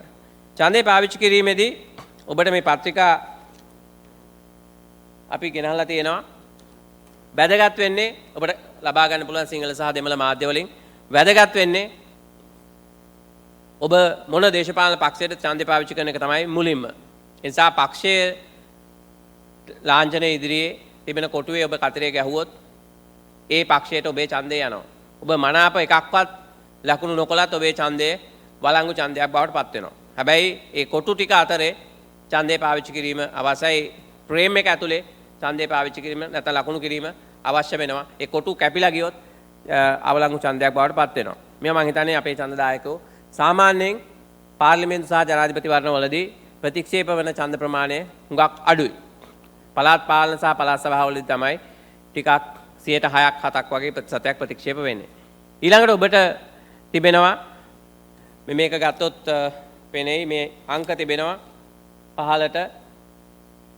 ඡන්දය පාවිච්චි කිරීමේදී ඔබට මේ පත්‍රිකා අපි ගෙනහලා තියෙනවා. වැදගත් වෙන්නේ ඔබට ලබා ගන්න පුළුවන් සිංහල සහ දෙමළ මාධ්‍ය වලින්. වැදගත් වෙන්නේ ඔබ මොන දේශපාලන පක්ෂයකට ඡන්දය පාවිච්චි කරන එක තමයි මුලින්ම. ඒ නිසා පක්ෂයේ ලාංඡනයේ ඉදිරියේ තිබෙන කොටුවේ ඔබ කතරේ ගැහුවොත් ඒ පක්ෂයට ඔබේ ඡන්දය යනවා. ඔබ මනාප එකක්වත් ලකුණු නොකලත් ඔබේ ඡන්දය වළංගු ඡන්දයක් බවට පත් වෙනවා. හැබැයි ඒ කොටු ටික අතරේ ඡන්දය පාවිච්චි කිරීම අවශ්‍යයි. ප්‍රේම් එක ඇතුලේ ඡන්දය පාවිච්චි කිරීම නැත්නම් ලකුණු කිරීම අවශ්‍ය වෙනවා. ඒ කොටු කැපිලා ගියොත් අවලංගු ඡන්දයක් බවට පත් වෙනවා. මේවා මම හිතන්නේ අපේ ඡන්දදායකයෝ සාමාන්‍යයෙන් පාර්ලිමේන්තු සහ ජනාධිපති වරණවලදී ප්‍රතික්ෂේප වන ඡන්ද ප්‍රමාණය හුඟක් අඩුයි. පළාත් පාලන සහ පළාත් සභාවලදී තමයි ටිකක් 6%ක් 7ක් වගේ ප්‍රතිශතයක් ප්‍රතික්ෂේප වෙන්නේ. ඊළඟට ඔබට තිබෙනවා මේක ගත්තොත් පෙනෙයි මේ අංක තිබෙනවා පහළට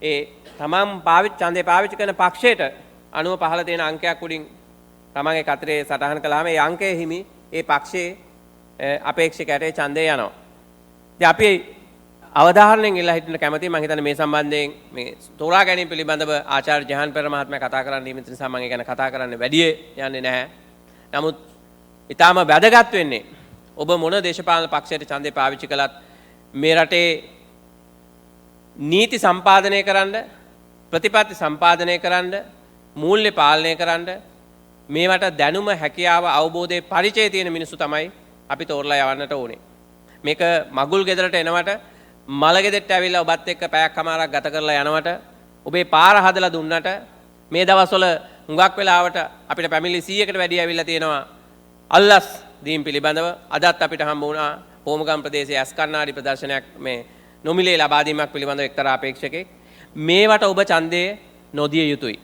ඒ තමන් ඡන්දය පාවිච්චි කරන පක්ෂයට අනුව පහළ තියෙන අංකයක් උඩින් තමන්ගේ කතරේ සටහන් කළාම ඒ අංකයේ හිමි ඒ පක්ෂයේ අපේක්ෂකයට ඡන්දය යනවා. ඉතින් අපි අවධාරණයෙන් ඉල්ලා හිටින්න කැමතියි. මම හිතන්නේ මේ සම්බන්ධයෙන් මේ තෝරා ගැනීම පිළිබඳව ආචාර්ය ජහන් පෙර මහත්මයා කතා කරන්න නියමිත නිසා මම ඒ ගැන කතා කරන්න වැඩි යන්නේ නැහැ. නමුත් ඊටාම වැදගත් වෙන්නේ ඔබ මොන දේශපාලන පක්ෂයට ඡන්දය පාවිච්චි කළත් මේ රටේ නීති සම්පාදනය කරන්න, ප්‍රතිපත්ති සම්පාදනය කරන්න, මූල්‍ය පාලනය කරන්න මේවට දැනුම, හැකියාව, අවබෝධයේ පරිචය තියෙන මිනිස්සු තමයි අපි තෝරලා යවන්නට ඕනේ. මේක මගුල් ගෙදරට එනවට මල ගෙදරට ඇවිල්ලා ඔබත් එක්ක පැයක් කමාරක් ගත කරලා යනවට ඔබේ පාර හදලා දුන්නට මේ දවස්වල හුඟක් වෙලාවට අපිට පැමිණිලි 100කට වැඩි ඇවිල්ලා තියෙනවා. අල්ලස් දීම් පිළිබඳව අදත් අපිට හම්බ වුණා හෝමගම් ප්‍රදේශයේ ඇස් කණ්ණාඩි ප්‍රදර්ශනයක් මේ නොමිලේ ලබා දීමක් පිළිබඳව එක්තරා අපේක්ෂකෙක්. මේවට ඔබ ඡන්දය නොදිය යුතුයි.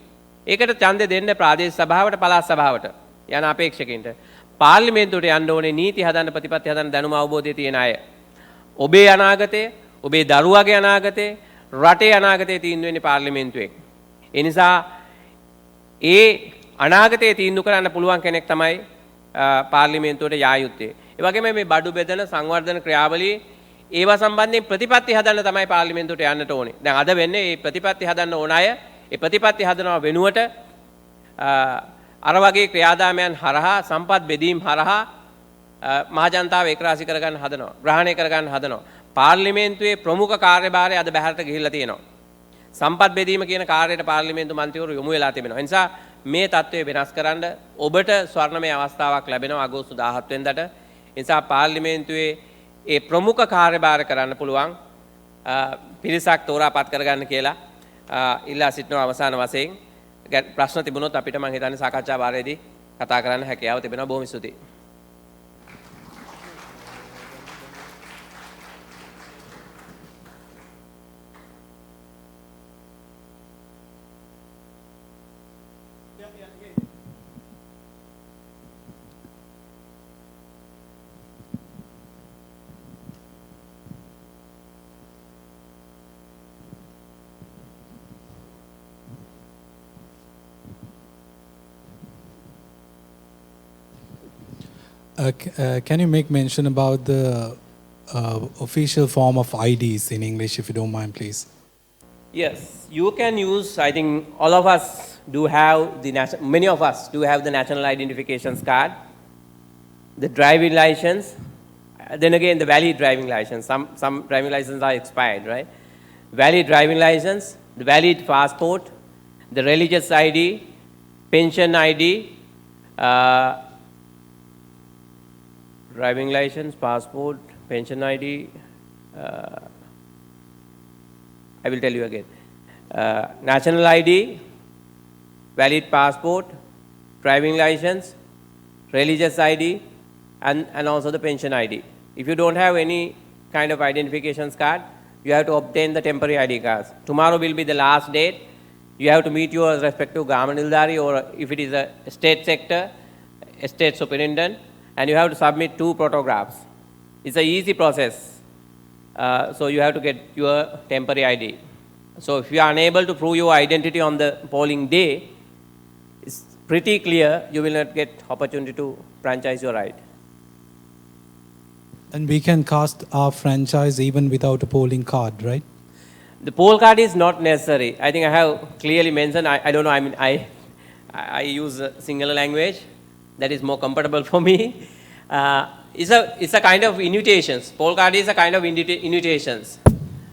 ඒකට ඡන්දය දෙන්න ප්‍රාදේශීය සභාවට පළාත් සභාවට යන අපේක්ෂකයින්ට පාර්ලිමේන්තුවට යන්න ඕනේ නීති හදන්න ප්‍රතිපත්ති හදන්න දැනුම අවබෝධය තියෙන අය. ඔබේ අනාගතය, ඔබේ දරුවාගේ අනාගතය, රටේ අනාගතය තීන්දුව වෙන්නේ පාර්ලිමේන්තුවෙන්. ඒ නිසා ඒ අනාගතය තීන්දුව කරන්න පුළුවන් කෙනෙක් තමයි පාර්ලිමේන්තුවට යා යුත්තේ. ඒ වගේම මේ බඩු බෙදන සංවර්ධන ක්‍රියාවලිය ඒවා සම්බන්ධයෙන් ප්‍රතිපත්ති හදන්න තමයි පාර්ලිමේන්තුවට යන්නට ඕනේ. දැන් අද වෙන්නේ මේ ප්‍රතිපත්ති හදන්න ඕන අය ඒ ප්‍රතිපත්ති හදනවා වෙනුවට අර වගේ ක්‍රියාදාමයන් හරහා සම්පත් බෙදීම් හරහා මහජනතාව ඒකරාශි කරගන්න හදනවා. ග්‍රහණය කරගන්න හදනවා. පාර්ලිමේන්තුවේ ප්‍රමුඛ කාර්යභාරය අද බැහැරට ගිහිල්ලා තියෙනවා. සම්පත් බෙදීම කියන කාර්යයට පාර්ලිමේන්තු මන්ත්‍රීවරු යොමු වෙලා තිබෙනවා. ඒ නිසා මේ තත්ත්වය වෙනස් කරන්න ඔබට ස්වර්ණමය අවස්ථාවක් ලැබෙනවා අගෝස්තු 17 වෙනිදාට. ඒ නිසා පාර්ලිමේන්තුවේ ඒ ප්‍රමුඛ කාර්යභාර කරන්න පුළුවන් පිරිසක් තෝරාපත් කරගන්න කියලා ඉල්ලා සිටිනවා. අවසාන වශයෙන් ප්‍රශ්න තිබුණොත් අපිට මම හිතන්නේ සාකච්ඡා වාරයේදී කතා කරන්න හැකියාව තිබෙනවා. බොහොම ස්තුතියි. Can you make mention about the official form of IDs in English, if you don't mind, please? Yes, you can use, I think all of us do have many of us do have the national identification card, the driving license, then again the valid driving license. Some driving licenses are expired, right? Valid driving license, the valid passport, the religious ID, pension ID, driving license, passport, pension ID, I will tell you again. National ID, valid passport, driving license, religious ID, and also the pension ID. If you don't have any kind of identification card, you have to obtain the temporary ID cards. Tomorrow will be the last date. You have to meet your respective Gamanildari, or if it is a state sector, a state superintendent, and you have to submit 2 photographs. It's an easy process. So you have to get your temporary ID. So if you are unable to prove your identity on the polling day, it's pretty clear you will not get opportunity to franchise your right. And we can cast our franchise even without a polling card, right? The poll card is not necessary. I think I have clearly mentioned, I don't know, I mean, I use singular language. That is more comfortable for me. It's a kind of invitations. Poll card is a kind of invitations.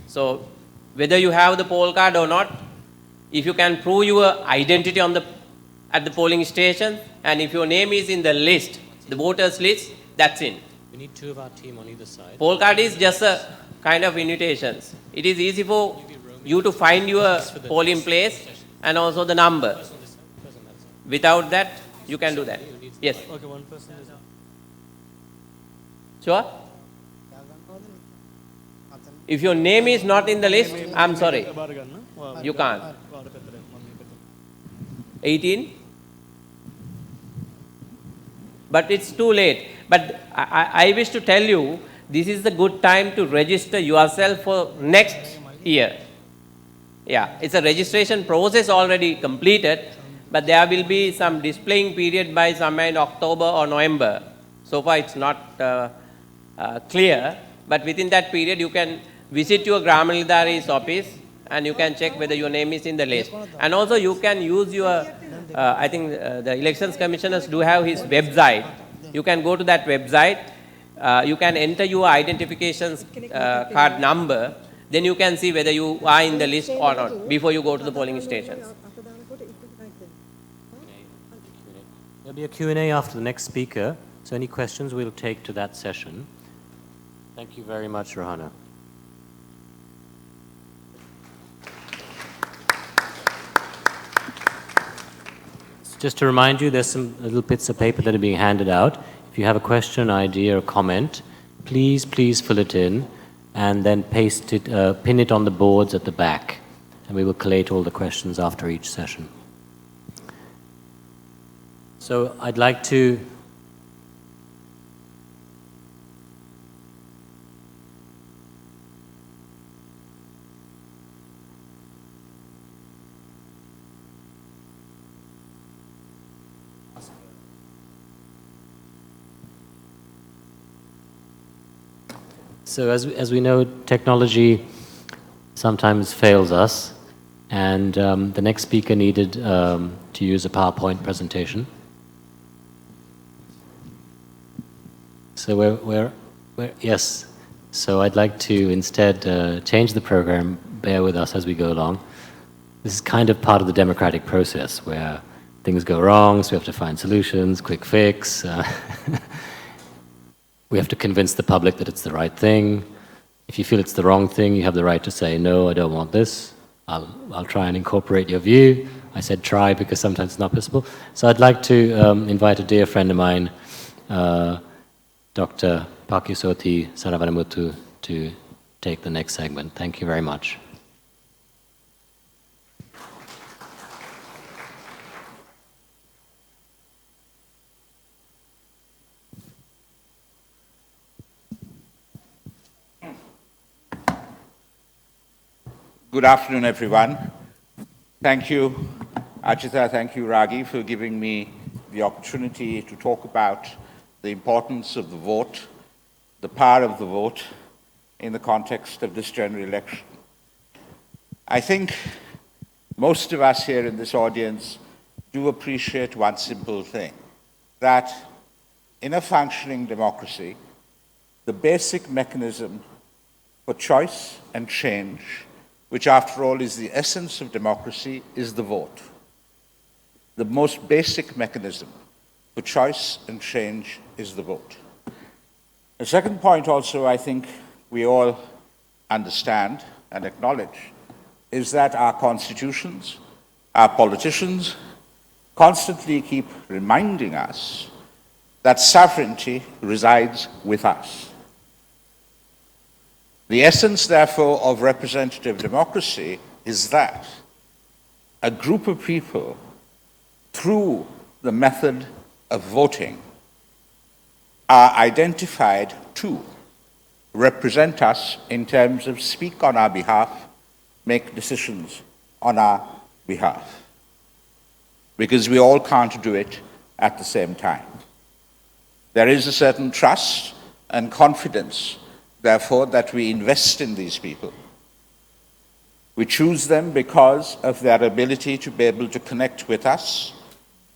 So whether you have the poll card or not, if you can prove your identity at the polling station, and if your name is in the list, the voters list, that's it. We need 2 of our team on either side. Poll card is just a kind of invitations. It is easy for you to find your polling place and also the number. Without that, you can do that. Yes. Okay, one person is. Sure? If your name is not in the list, I'm sorry. You can't. 18? But it's too late. But I wish to tell you, this is the good time to register yourself for next year. Yeah, it's a registration process already completed, but there will be some displaying period by somewhere in October or November. So far it's not clear, but within that period you can visit your Gramanildari's office and you can check whether your name is in the list. And also you can use your, I think the elections commissioners do have his website. You can go to that website, you can enter your identification card number, then you can see whether you are in the list or not before you go to the polling stations. There'll be a Q&A after the next speaker, so any questions we'll take to that session. Thank you very much, Rohana. Just to remind you, there's some little bits of paper that are being handed out. If you have a question, idea, or comment, please fill it in and then pin it on the boards at the back. And we will collate all the questions after each session. So I'd like to So as we know, technology sometimes fails us, and the next speaker needed to use a PowerPoint presentation. So yes. So I'd like to instead change the program. Bear with us as we go along. This is kind of part of the democratic process where things go wrong, so we have to find solutions, quick fix. We have to convince the public that it's the right thing. If you feel it's the wrong thing, you have the right to say, no, I don't want this. I'll try and incorporate your view. I said try because sometimes it's not possible. So I'd like to invite a dear friend of mine, Dr. Pakisoti Saravanamuthu, to take the next segment. Thank you very much. Good afternoon, everyone. Thank you, Ajita, thank you, Ragi, for giving me the opportunity to talk about the importance of the vote, the power of the vote in the context of this general election. I think most of us here in this audience do appreciate one simple thing, that in a functioning democracy, the basic mechanism for choice and change, which after all is the essence of democracy, is the vote. The most basic mechanism for choice and change is the vote. The second point also I think we all understand and acknowledge is that our constitutions, our politicians constantly keep reminding us that sovereignty resides with us. The essence, therefore, of representative democracy is that a group of people, through the method of voting, are identified to represent us in terms of speak on our behalf, make decisions on our behalf. Because we all can't do it at the same time. There is a certain trust and confidence, therefore, that we invest in these people. We choose them because of their ability to be able to connect with us,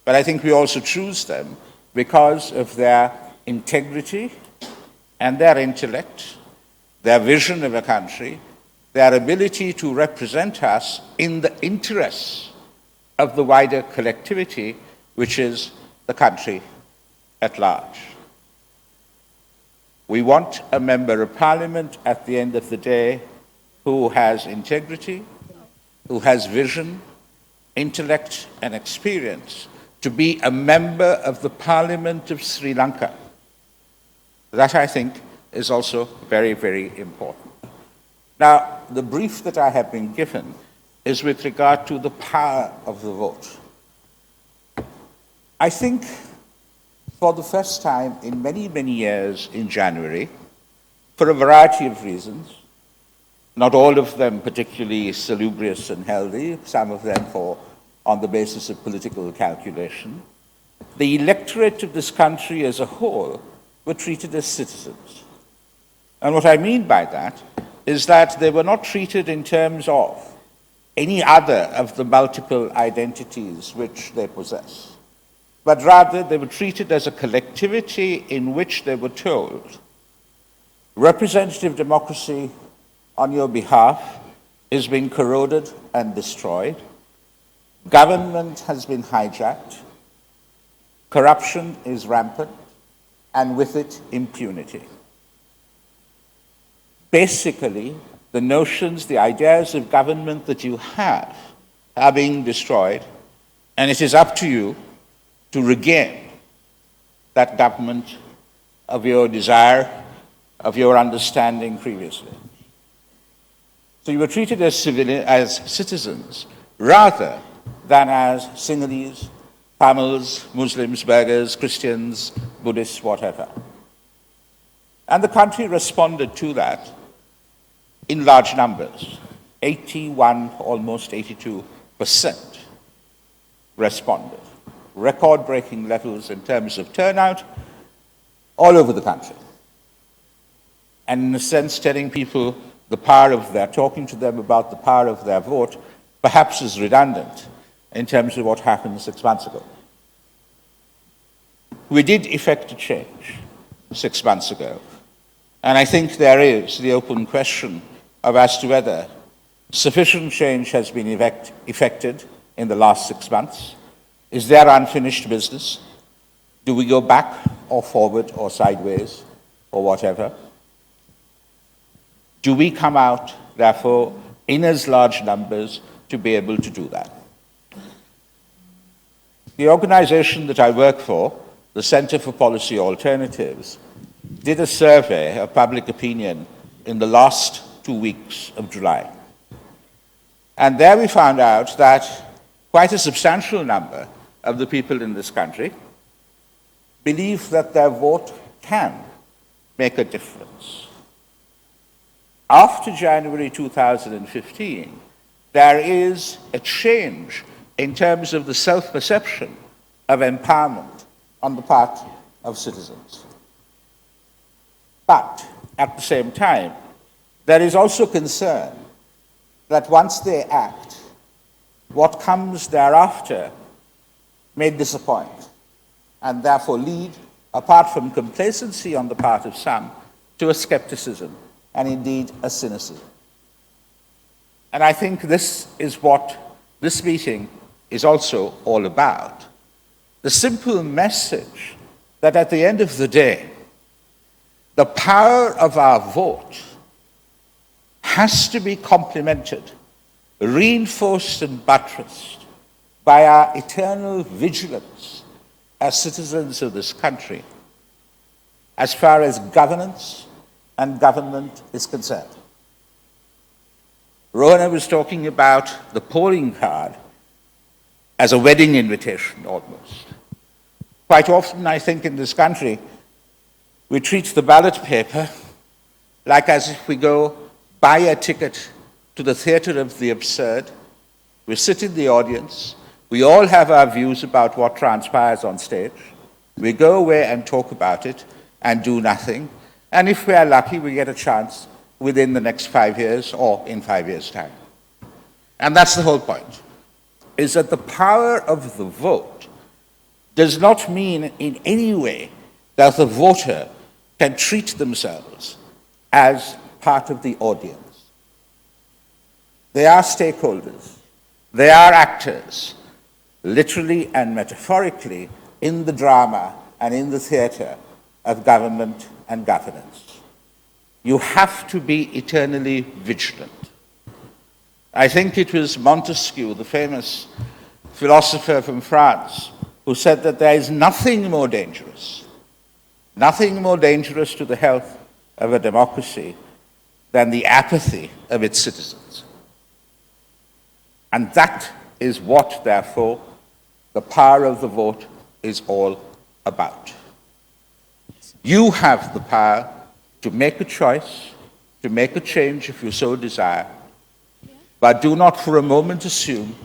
but I think we also choose them because of their integrity and their intellect, their vision of a country, their ability to represent us in the interests of the wider collectivity, which is the country at large. We want a member of parliament at the end of the day who has integrity, who has vision, intellect, and experience to be a member of the Parliament of Sri Lanka. That, I think, is also very, very important. Now, the brief that I have been given is with regard to the power of the vote. I think for the first time in many, many years in January, for a variety of reasons, not all of them particularly salubrious and healthy, some of them on the basis of political calculation, the electorate of this country as a whole were treated as citizens. And what I mean by that is that they were not treated in terms of any other of the multiple identities which they possess, but rather they were treated as a collectivity in which they were told, representative democracy on your behalf is being corroded and destroyed, government has been hijacked, corruption is rampant, and with it, impunity. Basically, the notions, the ideas of government that you have are being destroyed, and it is up to you to regain that government of your desire, of your understanding previously. So you were treated as citizens rather than as Sinhalese, Tamils, Muslims, Burghers, Christians, Buddhists, whatever. And the country responded to that in large numbers. 81, almost 82% responded. Record-breaking levels in terms of turnout all over the country. And in a sense, telling people talking to them about the power of their vote, perhaps is redundant in terms of what happened 6 months ago. We did effect a change 6 months ago. And I think there is the open question as to whether sufficient change has been effected in the last 6 months. Is there unfinished business? Do we go back or forward or sideways or whatever? Do we come out, therefore, in as large numbers to be able to do that? The organization that I work for, the Center for Policy Alternatives, did a survey of public opinion in the last 2 weeks of July. And there we found out that quite a substantial number of the people in this country believe that their vote can make a difference. After January 2015, there is a change in terms of the self-perception of empowerment on the part of citizens. But at the same time, there is also concern that once they act, what comes thereafter may disappoint and therefore lead, apart from complacency on the part of some, to a skepticism and indeed a cynicism. And I think this is what this meeting is also all about. The simple message that at the end of the day, the power of our vote has to be complemented, reinforced and buttressed by our eternal vigilance as citizens of this country as far as governance and government is concerned. Rohana was talking about the polling card as a wedding invitation almost. Quite often, I think, in this country, we treat the ballot paper like as if we go buy a ticket to the theater of the absurd. We sit in the audience. We all have our views about what transpires on stage. We go away and talk about it and do nothing. And if we are lucky, we get a chance within the next 5 years or in 5 years' time. And that's the whole point, is that the power of the vote does not mean in any way that the voter can treat themselves as part of the audience. They are stakeholders. They are actors, literally and metaphorically, in the drama and in the theater of government and governance. You have to be eternally vigilant. I think it was Montesquieu, the famous philosopher from France, who said that there is nothing more dangerous to the health of a democracy than the apathy of its citizens. And that is what, therefore, the power of the vote is all about. You have the power to make a choice, to make a change if you so desire, but do not for a moment assume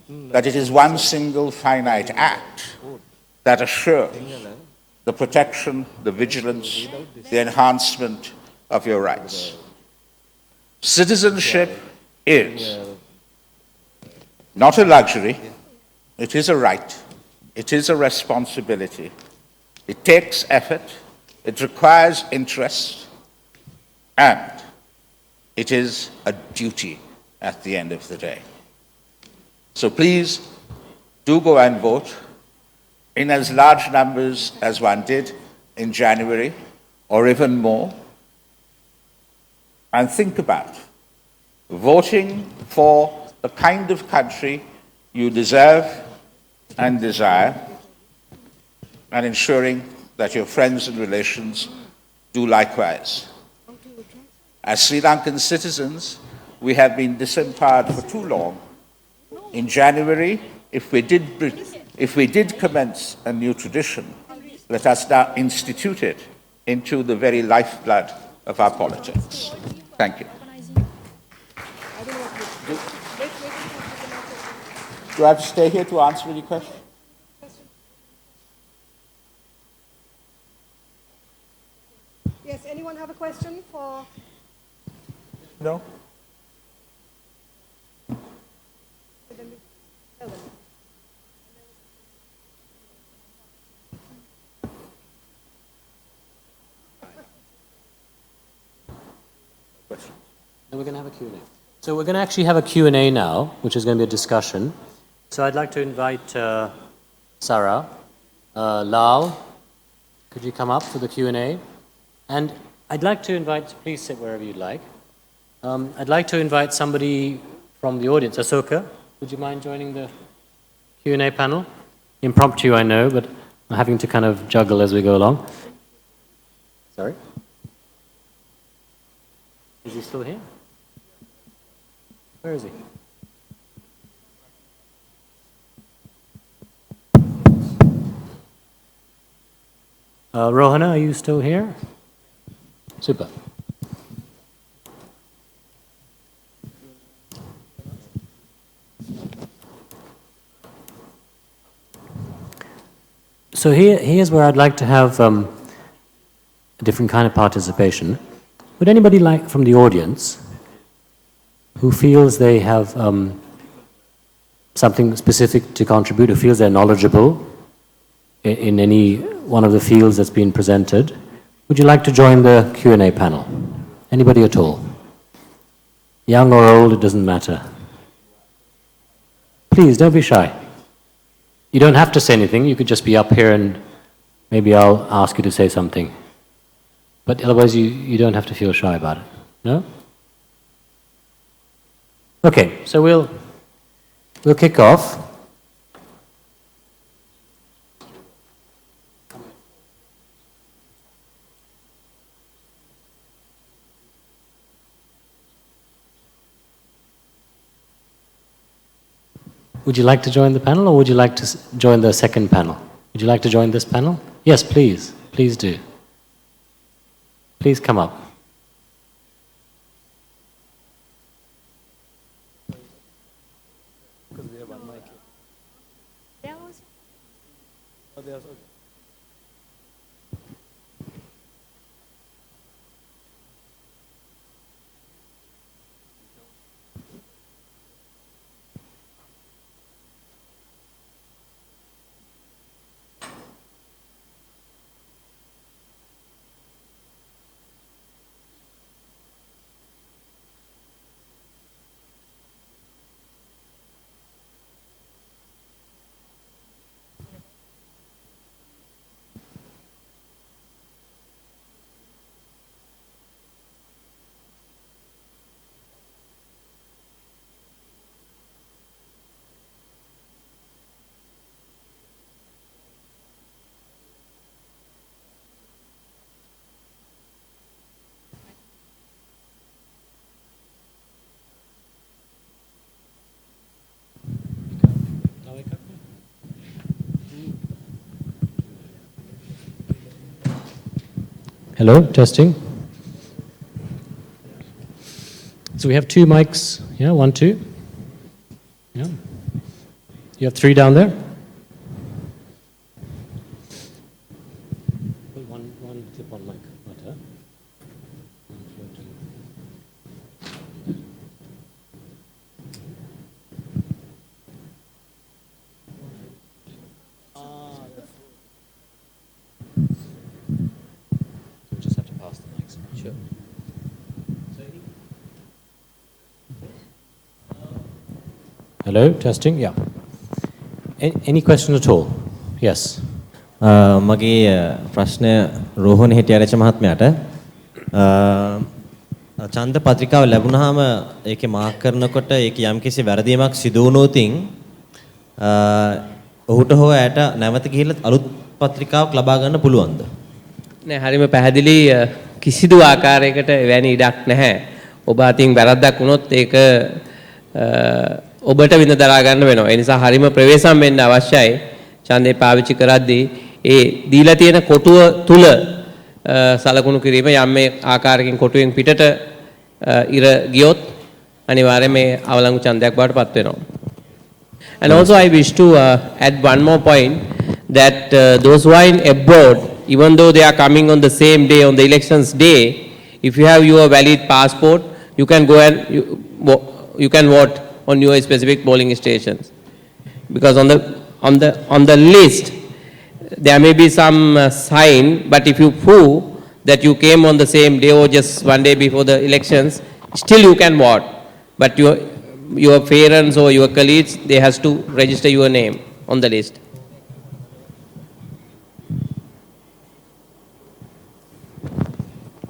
that it is one single finite act that assures the protection, the vigilance, the enhancement of your rights. Citizenship is not a luxury, it is a right, it is a responsibility. It takes effort, it requires interest, and it is a duty at the end of the day. So please, do go and vote in as large numbers as one did in January, or even more, and think about voting for the kind of country you deserve and desire, and ensuring that your friends and relations do likewise. As Sri Lankan citizens, we have been disempowered for too long. In January, if we did commence a new tradition, let us now institute it into the very lifeblood of our politics. Thank you. Do I have to stay here to answer any questions? Yes, anyone have a question for? No? And we're going to have a Q&A. So we're going to actually have a Q&A now, which is going to be a discussion. So I'd like to invite Sarah, Lal, could you come up for the Q&A? And I'd like to invite, please sit wherever you'd like. I'd like to invite somebody from the audience. Asoka, would you mind joining the Q&A panel? Impromptu, I know, but I'm having to kind of juggle as we go along. Sorry? Is he still here? Where is he? Rohana, are you still here? Super. So here's where I'd like to have a different kind of participation. Would anybody like from the audience who feels they have something specific to contribute, who feels they're knowledgeable in any one of the fields that's been presented, would you like to join the Q&A panel? Anybody at all? Young or old, it doesn't matter. Please, don't be shy. You don't have to say anything, you could just be up here and maybe I'll ask you to say something. But otherwise you don't have to feel shy about it. No? Okay, so we'll kick off. Would you like to join the panel, or would you like to join the second panel? Would you like to join this panel? Yes, please. Please do. Please come up. Hello, testing. So we have 2 mics. Yeah, 1, 2. Yeah. You have 3 down there. One clip-on mic. Not we just have to pass the mics. Sure. Hello, testing. Yeah. Any question at all? Yes. මගේ ප්‍රශ්නය රෝහණ හෙටිආරච්ච මහත්මයාට ඡන්ද පත්‍රිකාව ලැබුණාම ඒකේ mark කරනකොට ඒක යම්කිසි වැරදීමක් සිදු වුණොතින් ඔහුට හෝ ඇයට නැවත ගිහිල්ලා අලුත් පත්‍රිකාවක් ලබා ගන්න පුළුවන්ද? නෑ හරිම පැහැදිලි කිසිදු ආකාරයකට එවැනි ඉඩක් නැහැ. ඔබ අතින් වැරද්දක් වුණොත් ඒක ඔබට විඳ දරා ගන්න වෙනවා. ඒ නිසා හරිම ප්‍රවේශම් වෙන්න අවශ්‍යයි. ඡන්දේ පාවිච්චි කරද්දී ඒ දීලා තියෙන කොටුව තුල සලකුණු කිරීම යම් මේ ආකාරයකින් කොටුවෙන් පිටට ඉර ගියොත් අනිවාර්යයෙන් මේ අවලංගු ඡන්දයක් බවට පත් වෙනවා. And also I wish to add one more point that those who are in abroad, even though they are coming on the same day, on the elections day, if you have your valid passport, you can go and you can vote on your specific polling stations. Because on the list, there may be some sign, but if you prove that you came on the same day or just one day before the elections, still you can vote. But your parents or your colleagues, they has to register your name on the list.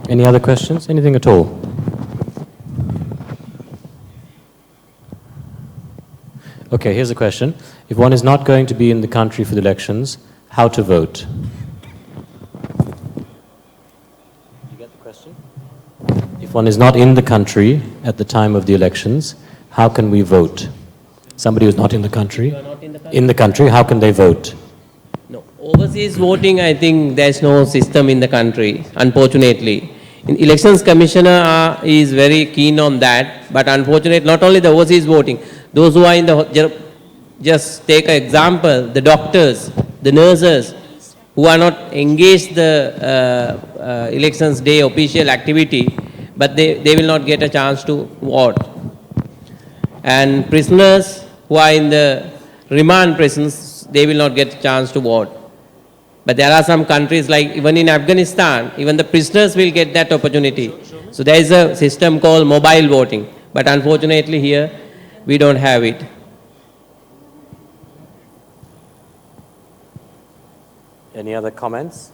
Any other questions? Anything at all? Okay, here's a question. If one is not going to be in the country for the elections, how to vote? You get the question? If one is not in the country at the time of the elections, how can we vote? Somebody who's not in the country? In the country, how can they vote? No, overseas voting, I think there's no system in the country, unfortunately. Elections Commissioner is very keen on that, but unfortunately, not only the overseas voting, those who are in the, just take an example, the doctors, the nurses, who are not engaged the elections day official activity, but they will not get a chance to vote. And prisoners who are in the remand prisons, they will not get a chance to vote. But there are some countries like even in Afghanistan, even the prisoners will get that opportunity. So there is a system called mobile voting. But unfortunately here, we don't have it. Any other comments?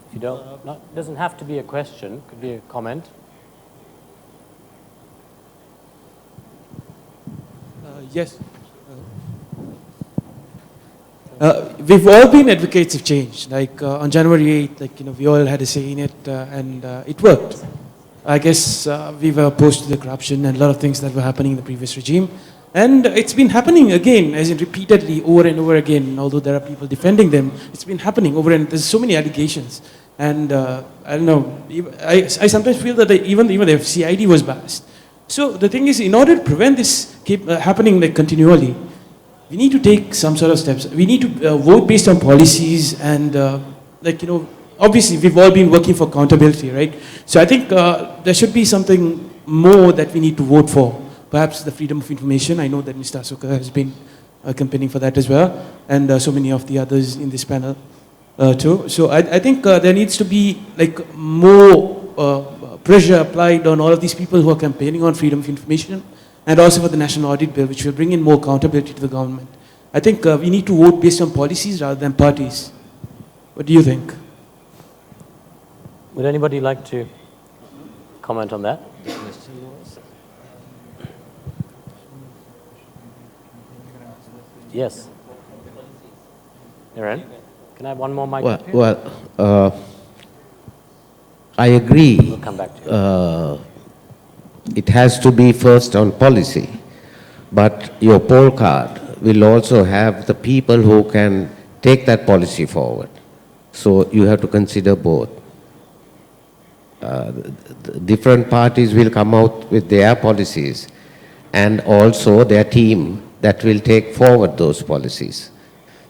If you don't, it doesn't have to be a question, it could be a comment. Yes. We've all been advocates of change. Like on January 8th, we all had a say in it, and it worked. I guess we were opposed to the corruption and a lot of things that were happening in the previous regime. And it's been happening again, as in repeatedly, over and over again. Although there are people defending them, it's been happening over and there's so many allegations. And I don't know, I sometimes feel that even the CID was biased. So the thing is, in order to prevent this keep happening continually, we need to take some sort of steps. We need to vote based on policies and obviously we've all been working for accountability, right? So I think there should be something more that we need to vote for. Perhaps the freedom of information. I know that Mr. Asuka has been campaigning for that as well, and so many of the others in this panel too. So I think there needs to be more pressure applied on all of these people who are campaigning on freedom of information, and also for the National Audit Bill, which will bring in more accountability to the government. I think we need to vote based on policies rather than parties. What do you think? Would anybody like to comment on that? Yes. Aaron, can I have one more mic? I agree. We'll come back to you. It has to be first on policy, but your poll card will also have the people who can take that policy forward. So you have to consider both. Different parties will come out with their policies and also their team that will take forward those policies.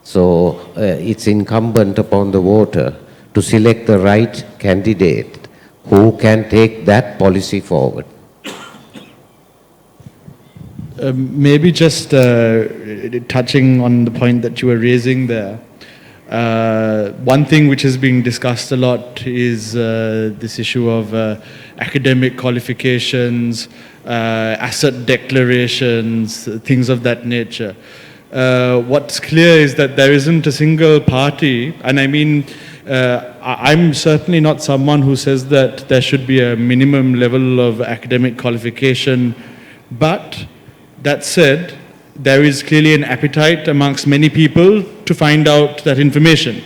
So it's incumbent upon the voter to select the right candidate who can take that policy forward. Maybe just touching on the point that you were raising there. One thing which is being discussed a lot is this issue of academic qualifications, asset declarations, things of that nature. What's clear is that there isn't a single party, and I mean, I'm certainly not someone who says that there should be a minimum level of academic qualification, but that said, there is clearly an appetite amongst many people to find out that information.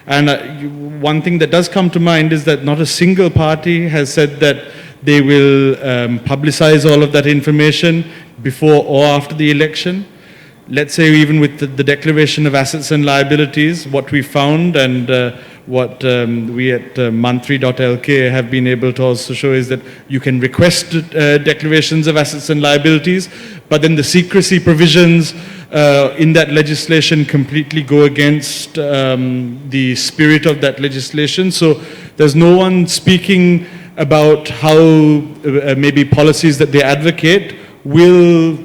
And one thing that does come to mind is that not a single party has said that they will publicize all of that information before or after the election. Let's say even with the declaration of assets and liabilities, what we found and what we at mantri.lk have been able to also show is that you can request declarations of assets and liabilities, but then the secrecy provisions in that legislation completely go against the spirit of that legislation. So there's no one speaking about how maybe policies that they advocate will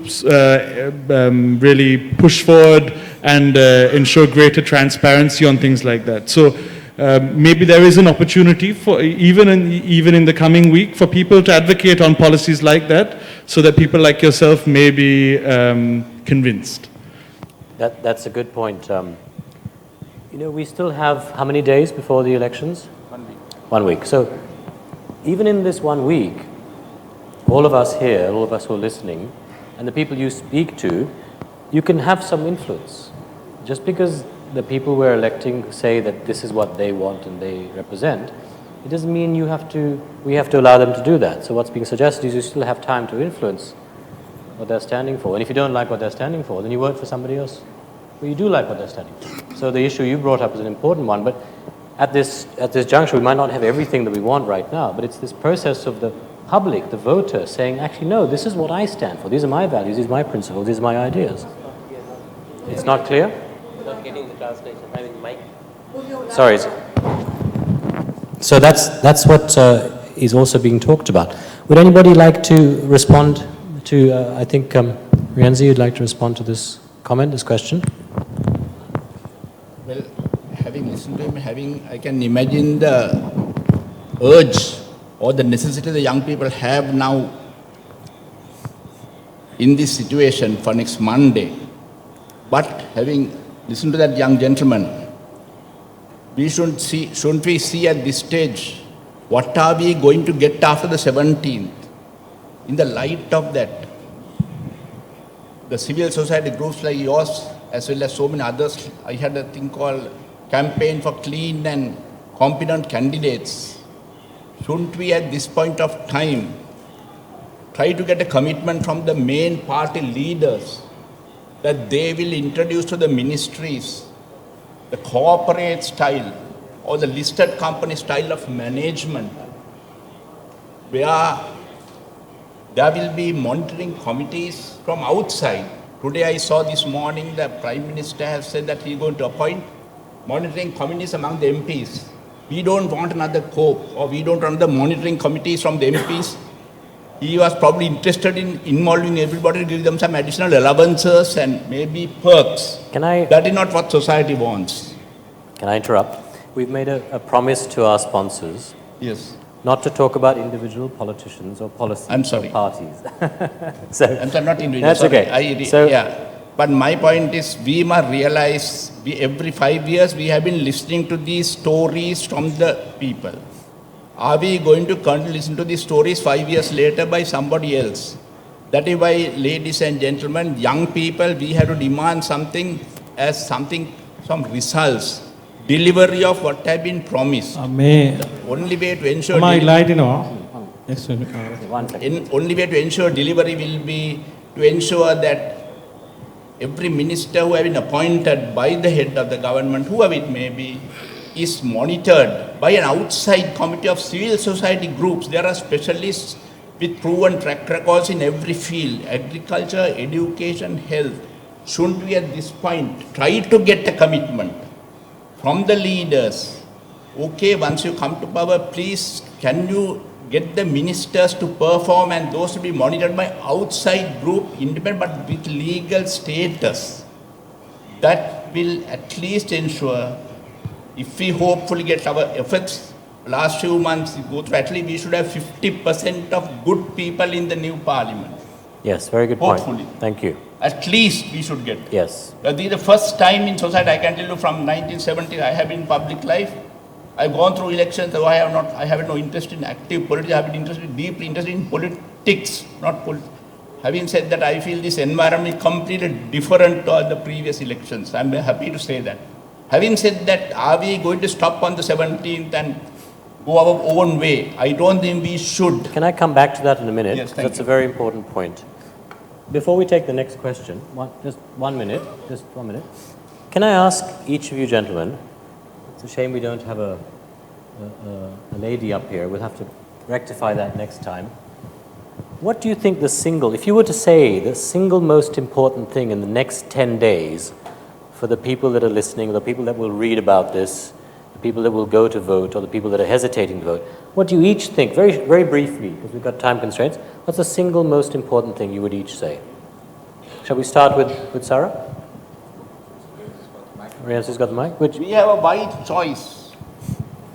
really push forward and ensure greater transparency on things like that. So maybe there is an opportunity for even in the coming week for people to advocate on policies like that, so that people like yourself may be convinced. That's a good point. We still have how many days before the elections? 1 week. 1 week. So even in this 1 week, all of us here, all of us who are listening, and the people you speak to, you can have some influence. Just because the people we're electing say that this is what they want and they represent, it doesn't mean we have to allow them to do that. So what's being suggested is you still have time to influence what they're standing for. And if you don't like what they're standing for, then you vote for somebody else who you do like what they're standing for. So the issue you brought up is an important one, but at this juncture, we might not have everything that we want right now, but it's this process of the public, the voter, saying, actually, no, this is what I stand for. These are my values, these are my principles, these are my ideas. It's not clear? Not getting the translation. I mean, mic. Sorry. So that's what is also being talked about. Would anybody like to respond to, I think, Rienzi, you'd like to respond to this comment, this question? Well, having listened to him, I can imagine the urge or the necessity the young people have now in this situation for next Monday. But having listened to that young gentleman, shouldn't we see at this stage, what are we going to get after the 17th? In the light of that, the civil society groups like yours, as well as so many others, I had a thing called Campaign for Clean and Competent Candidates. Shouldn't we at this point of time try to get a commitment from the main party leaders that they will introduce to the ministries the corporate style or the listed company style of management, where there will be monitoring committees from outside. Today I saw this morning the Prime Minister has said that he is going to appoint monitoring committees among the MPs. We don't want another COPE, or we don't want the monitoring committees from the MPs. He was probably interested in involving everybody to give them some additional allowances and maybe perks. That is not what society wants. Can I interrupt? We've made a promise to our sponsors. Yes. Not to talk about individual politicians or policies or parties. I'm not individual. That's sorry. okay. Yeah. But my point is, we must realize every 5 years we have been listening to these stories from the people. Are we going to continue to listen to these stories 5 years later by somebody else? That is why, ladies and gentlemen, young people, we have to demand something as some results, delivery of what has been promised. The only way to ensure only way to ensure delivery will be to ensure that every minister who has been appointed by the head of the government, whoever it may be, is monitored by an outside committee of civil society groups. There are specialists with proven track records in every field, agriculture, education, health. Shouldn't we at this point try to get a commitment from the leaders? Okay, once you come to power, please, can you get the ministers to perform and those to be monitored by outside group, independent but with legal status? That will at least ensure, if we hopefully get our efforts, last few months go through, at least we should have 50% of good people in the new parliament. Yes, very good Hopefully. point. Thank you. At least we should get. Yes. This is the first time in society, I can tell you from 1970, I have been in public life. I've gone through elections, so I have no interest in active politics. I have been deeply interested in politics, not politics. Having said that, I feel this environment is completely different to all the previous elections. I'm happy to say that. Having said that, are we going to stop on the 17th and go our own way? I don't think we should. Can I come back to that in a minute? Yes, thank That's you. a very important point. Before we take the next question, just 1 minute. Can I ask each of you gentlemen, it's a shame we don't have a lady up here, we'll have to rectify that next time. What do you think if you were to say the single most important thing in the next 10 days for the people that are listening, the people that will read about this, the people that will go to vote, or the people that are hesitating to vote, what do you each think, very, very briefly, because we've got time constraints, what's the single most important thing you would each say? Shall we start with Sarah? Riance's got the mic. We have a wide choice.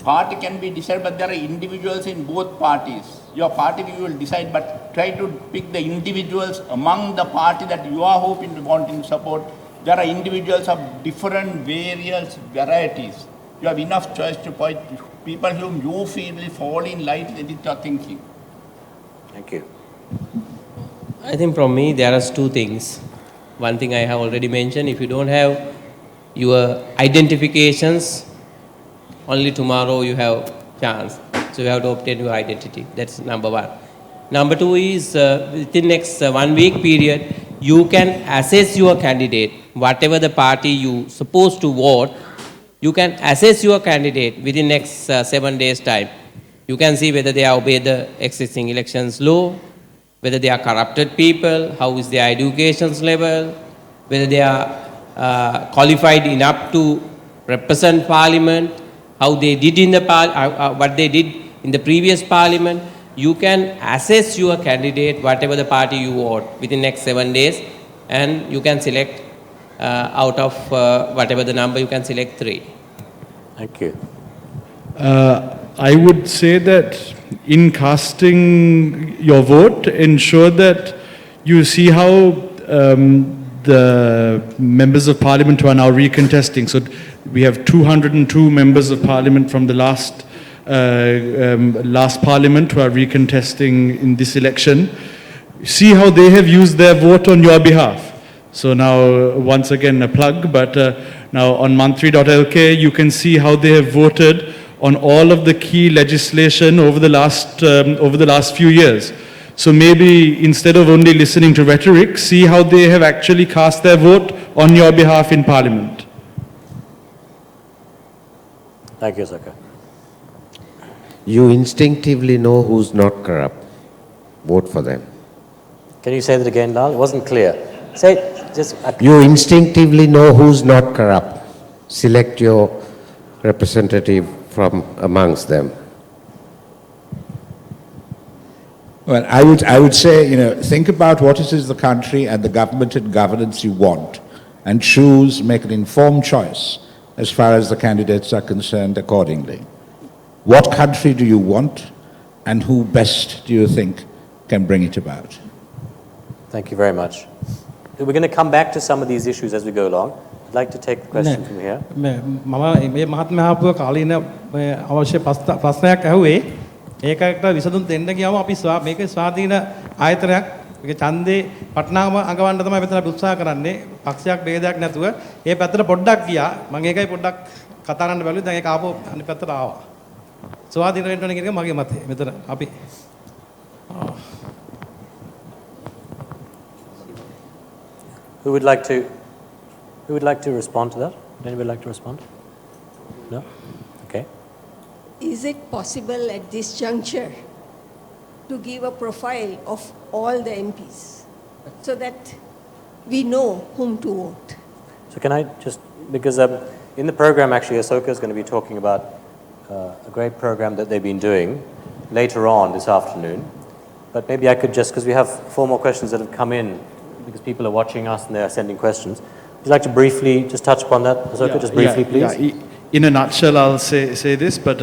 Party can be decided, but there are individuals in both parties. Your party we will decide, but try to pick the individuals among the party that you are hoping to wanting to support. There are individuals of different various varieties. You have enough choice to point people whom you feel will fall in line with your thinking. Thank you. I think from me there are two things. One thing I have already mentioned, if you don't have your identifications, only tomorrow you have chance. So you have to obtain your identity. That's number one. Number two is within next 1 week period, you can assess your candidate. Whatever the party you supposed to vote, you can assess your candidate within next 7 days time. You can see whether they obey the existing elections law, whether they are corrupted people, how is their education level, whether they are qualified enough to represent parliament, how they did in the what they did in the previous parliament. You can assess your candidate, whatever the party you vote, within next 7 days, and you can select out of whatever the number, you can select 3. Thank you. I would say that in casting your vote, ensure that you see how the members of parliament who are now recontesting. So we have 202 members of parliament from the last parliament who are recontesting in this election. See how they have used their vote on your behalf. So now, once again, a plug, but now on mantri.lk, you can see how they have voted on all of the key legislation over the last few years. So maybe instead of only listening to rhetoric, see how they have actually cast their vote on your behalf in Parliament. Thank you, Saka. You instinctively know who's not corrupt. Vote for them. Can you say that again, Lal? It wasn't clear. Say, just... You instinctively know who's not corrupt. Select your representative from amongst them. Well, I would say, think about what it is the country and the government and governance you want, and make an informed choice as far as the candidates are concerned accordingly. What country do you want, and who best do you think can bring it about? Thank you very much. We're going to come back to some of these issues as we go along. I'd like to take the question from here. ඒකට විසඳුම් දෙන්න ගියාම අපි මේකේ ස්වාධීන ආයතනයක් මේක ඡන්දේ පටනාම අඟවන්න තමයි මෙතන උත්සාහ කරන්නේ පක්ෂයක් ભેදයක් නැතුව ඒ පැත්තට පොඩ්ඩක් ගියා මම ඒකයි පොඩ්ඩක් කතා කරන්න බැලුවේ දැන් ඒක ආපහු අනිත් පැත්තට ආවා ස්වාධීන වෙන්න ඕනේ කියන එක මගේ මතය මෙතන අපි Who would like to respond to that? Would anybody like to respond? No? Okay. Is it possible at this juncture to give a profile of all the MPs so that we know whom to vote? So can I just, because in the program actually Asoka is going to be talking about a great program that they've been doing later on this afternoon, but maybe I could just, because we have 4 more questions that have come in because people are watching us and they are sending questions. Would you like to briefly just touch upon that, Asoka, just briefly, please? Yeah. In a nutshell, I'll say this, but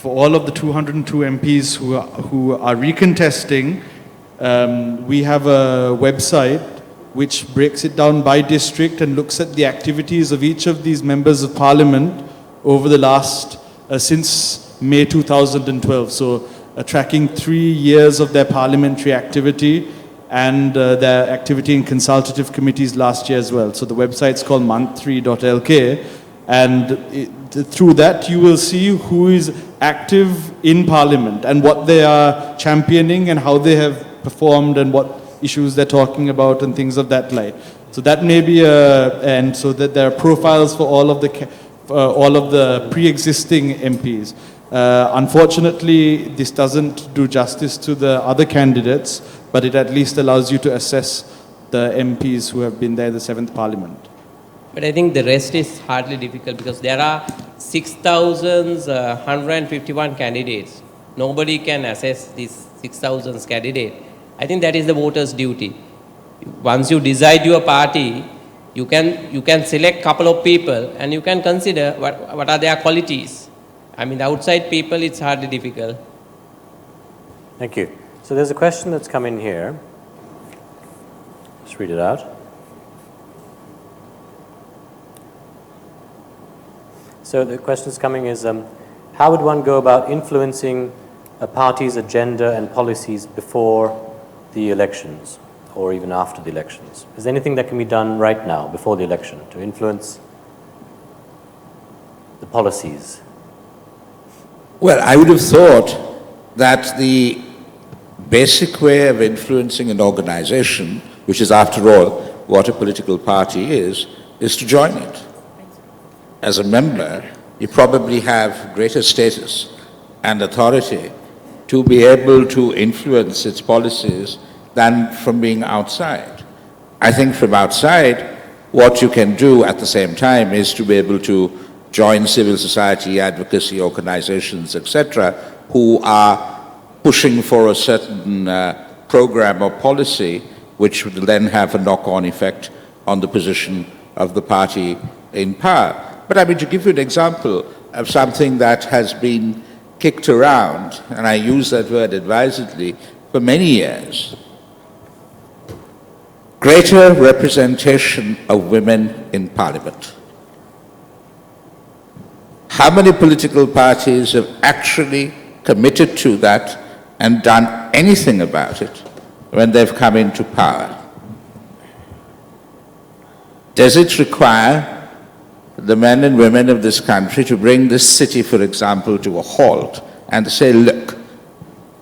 for all of the 202 MPs who are recontesting, we have a website which breaks it down by district and looks at the activities of each of these members of parliament over the last, since May 2012. So tracking 3 years of their parliamentary activity and their activity in consultative committees last year as well. So the website's called month3.lk, and through that you will see who is active in Parliament and what they are championing and how they have performed and what issues they're talking about and things of that like. So that may be and so that there are profiles for all of the pre-existing MPs. Unfortunately, this doesn't do justice to the other candidates, but it at least allows you to assess the MPs who have been there in the 7th Parliament. But I think the rest is hardly difficult because there are 6,151 candidates. Nobody can assess these 6,000 candidates. I think that is the voters' duty. Once you decide your party, you can select a couple of people and you can consider what are their qualities. I mean, the outside people, it's hardly difficult. Thank you. So there's a question that's come in here. Let's read it out. So the question that's coming is, how would one go about influencing a party's agenda and policies before the elections or even after the elections? Is there anything that can be done right now before the election to influence the policies? Well, I would have thought that the basic way of influencing an organization, which is after all what a political party is to join it. As a member, you probably have greater status and authority to be able to influence its policies than from being outside. I think from outside, what you can do at the same time is to be able to join civil society, advocacy organizations, etc., who are pushing for a certain program or policy which would then have a knock-on effect on the position of the party in power. But I mean, to give you an example of something that has been kicked around, and I use that word advisedly, for many years, greater representation of women in Parliament. How many political parties have actually committed to that and done anything about it when they've come into power? Does it require the men and women of this country to bring this city, for example, to a halt and say, look,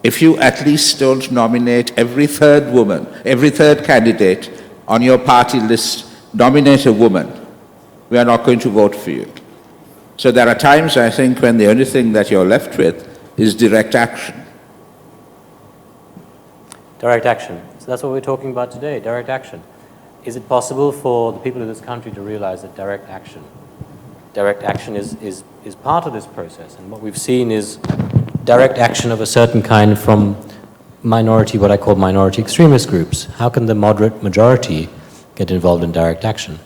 if you at least don't nominate every third woman, every third candidate on your party list, nominate a woman, we are not going to vote for you. So there are times, I think, when the only thing that you're left with is direct action. Direct action. So that's what we're talking about today, direct action. Is it possible for the people of this country to realize that direct action is part of this process? And what we've seen is direct action of a certain kind from minority, what I call minority extremist groups. How can the moderate majority get involved in direct action?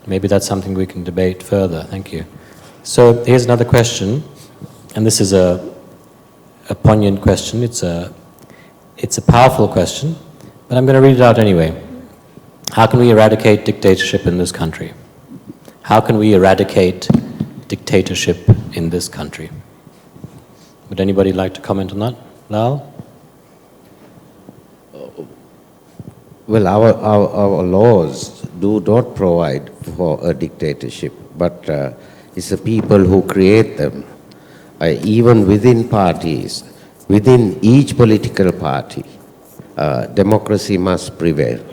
Maybe that's something we can debate further. Thank you. So here's another question, and this is a poignant question. It's a powerful question, but I'm going to read it out anyway. How can we eradicate dictatorship in this country? How can we eradicate dictatorship in this country? Would anybody like to comment on that? Lal? Well, our laws do not provide for a dictatorship, but it's the people who create them. Even within parties, within each political party, democracy must prevail.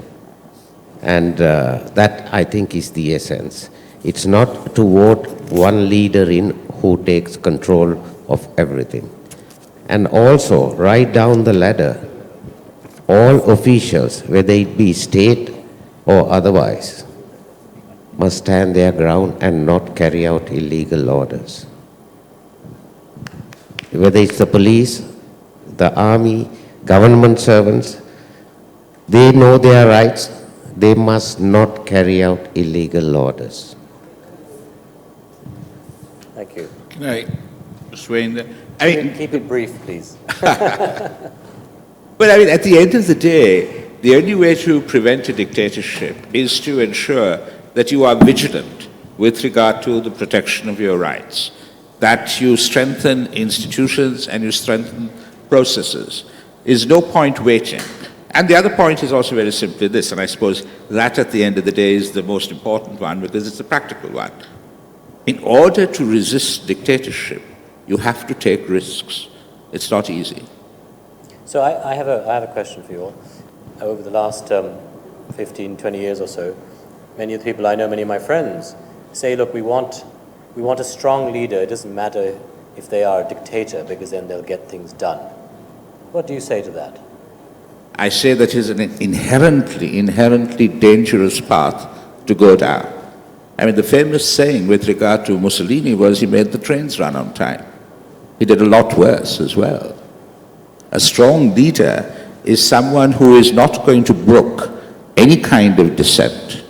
And that, I think, is the essence. It's not to vote one leader in who takes control of everything. And also, right down the ladder, all officials, whether it be state or otherwise, must stand their ground and not carry out illegal orders. Whether it's the police, the army, government servants, they know their rights. They must not carry out illegal orders. Thank you. Can I sway in there? Keep it brief, please. Well, I mean, at the end of the day, the only way to prevent a dictatorship is to ensure that you are vigilant with regard to the protection of your rights, that you strengthen institutions and you strengthen processes. There's no point waiting And the other point is also very simply this, and I suppose that at the end of the day is the most important one because it's the practical one. In order to resist dictatorship, you have to take risks. It's not easy. So I have a question for you all. Over the last 15, 20 years or so, many of the people I know, many of my friends, say, look, we want a strong leader. It doesn't matter if they are a dictator because then they'll get things done. What do you say to that? I say that is an inherently dangerous path to go down. I mean, the famous saying with regard to Mussolini was he made the trains run on time. He did a lot worse as well. A strong leader is someone who is not going to brook any kind of dissent,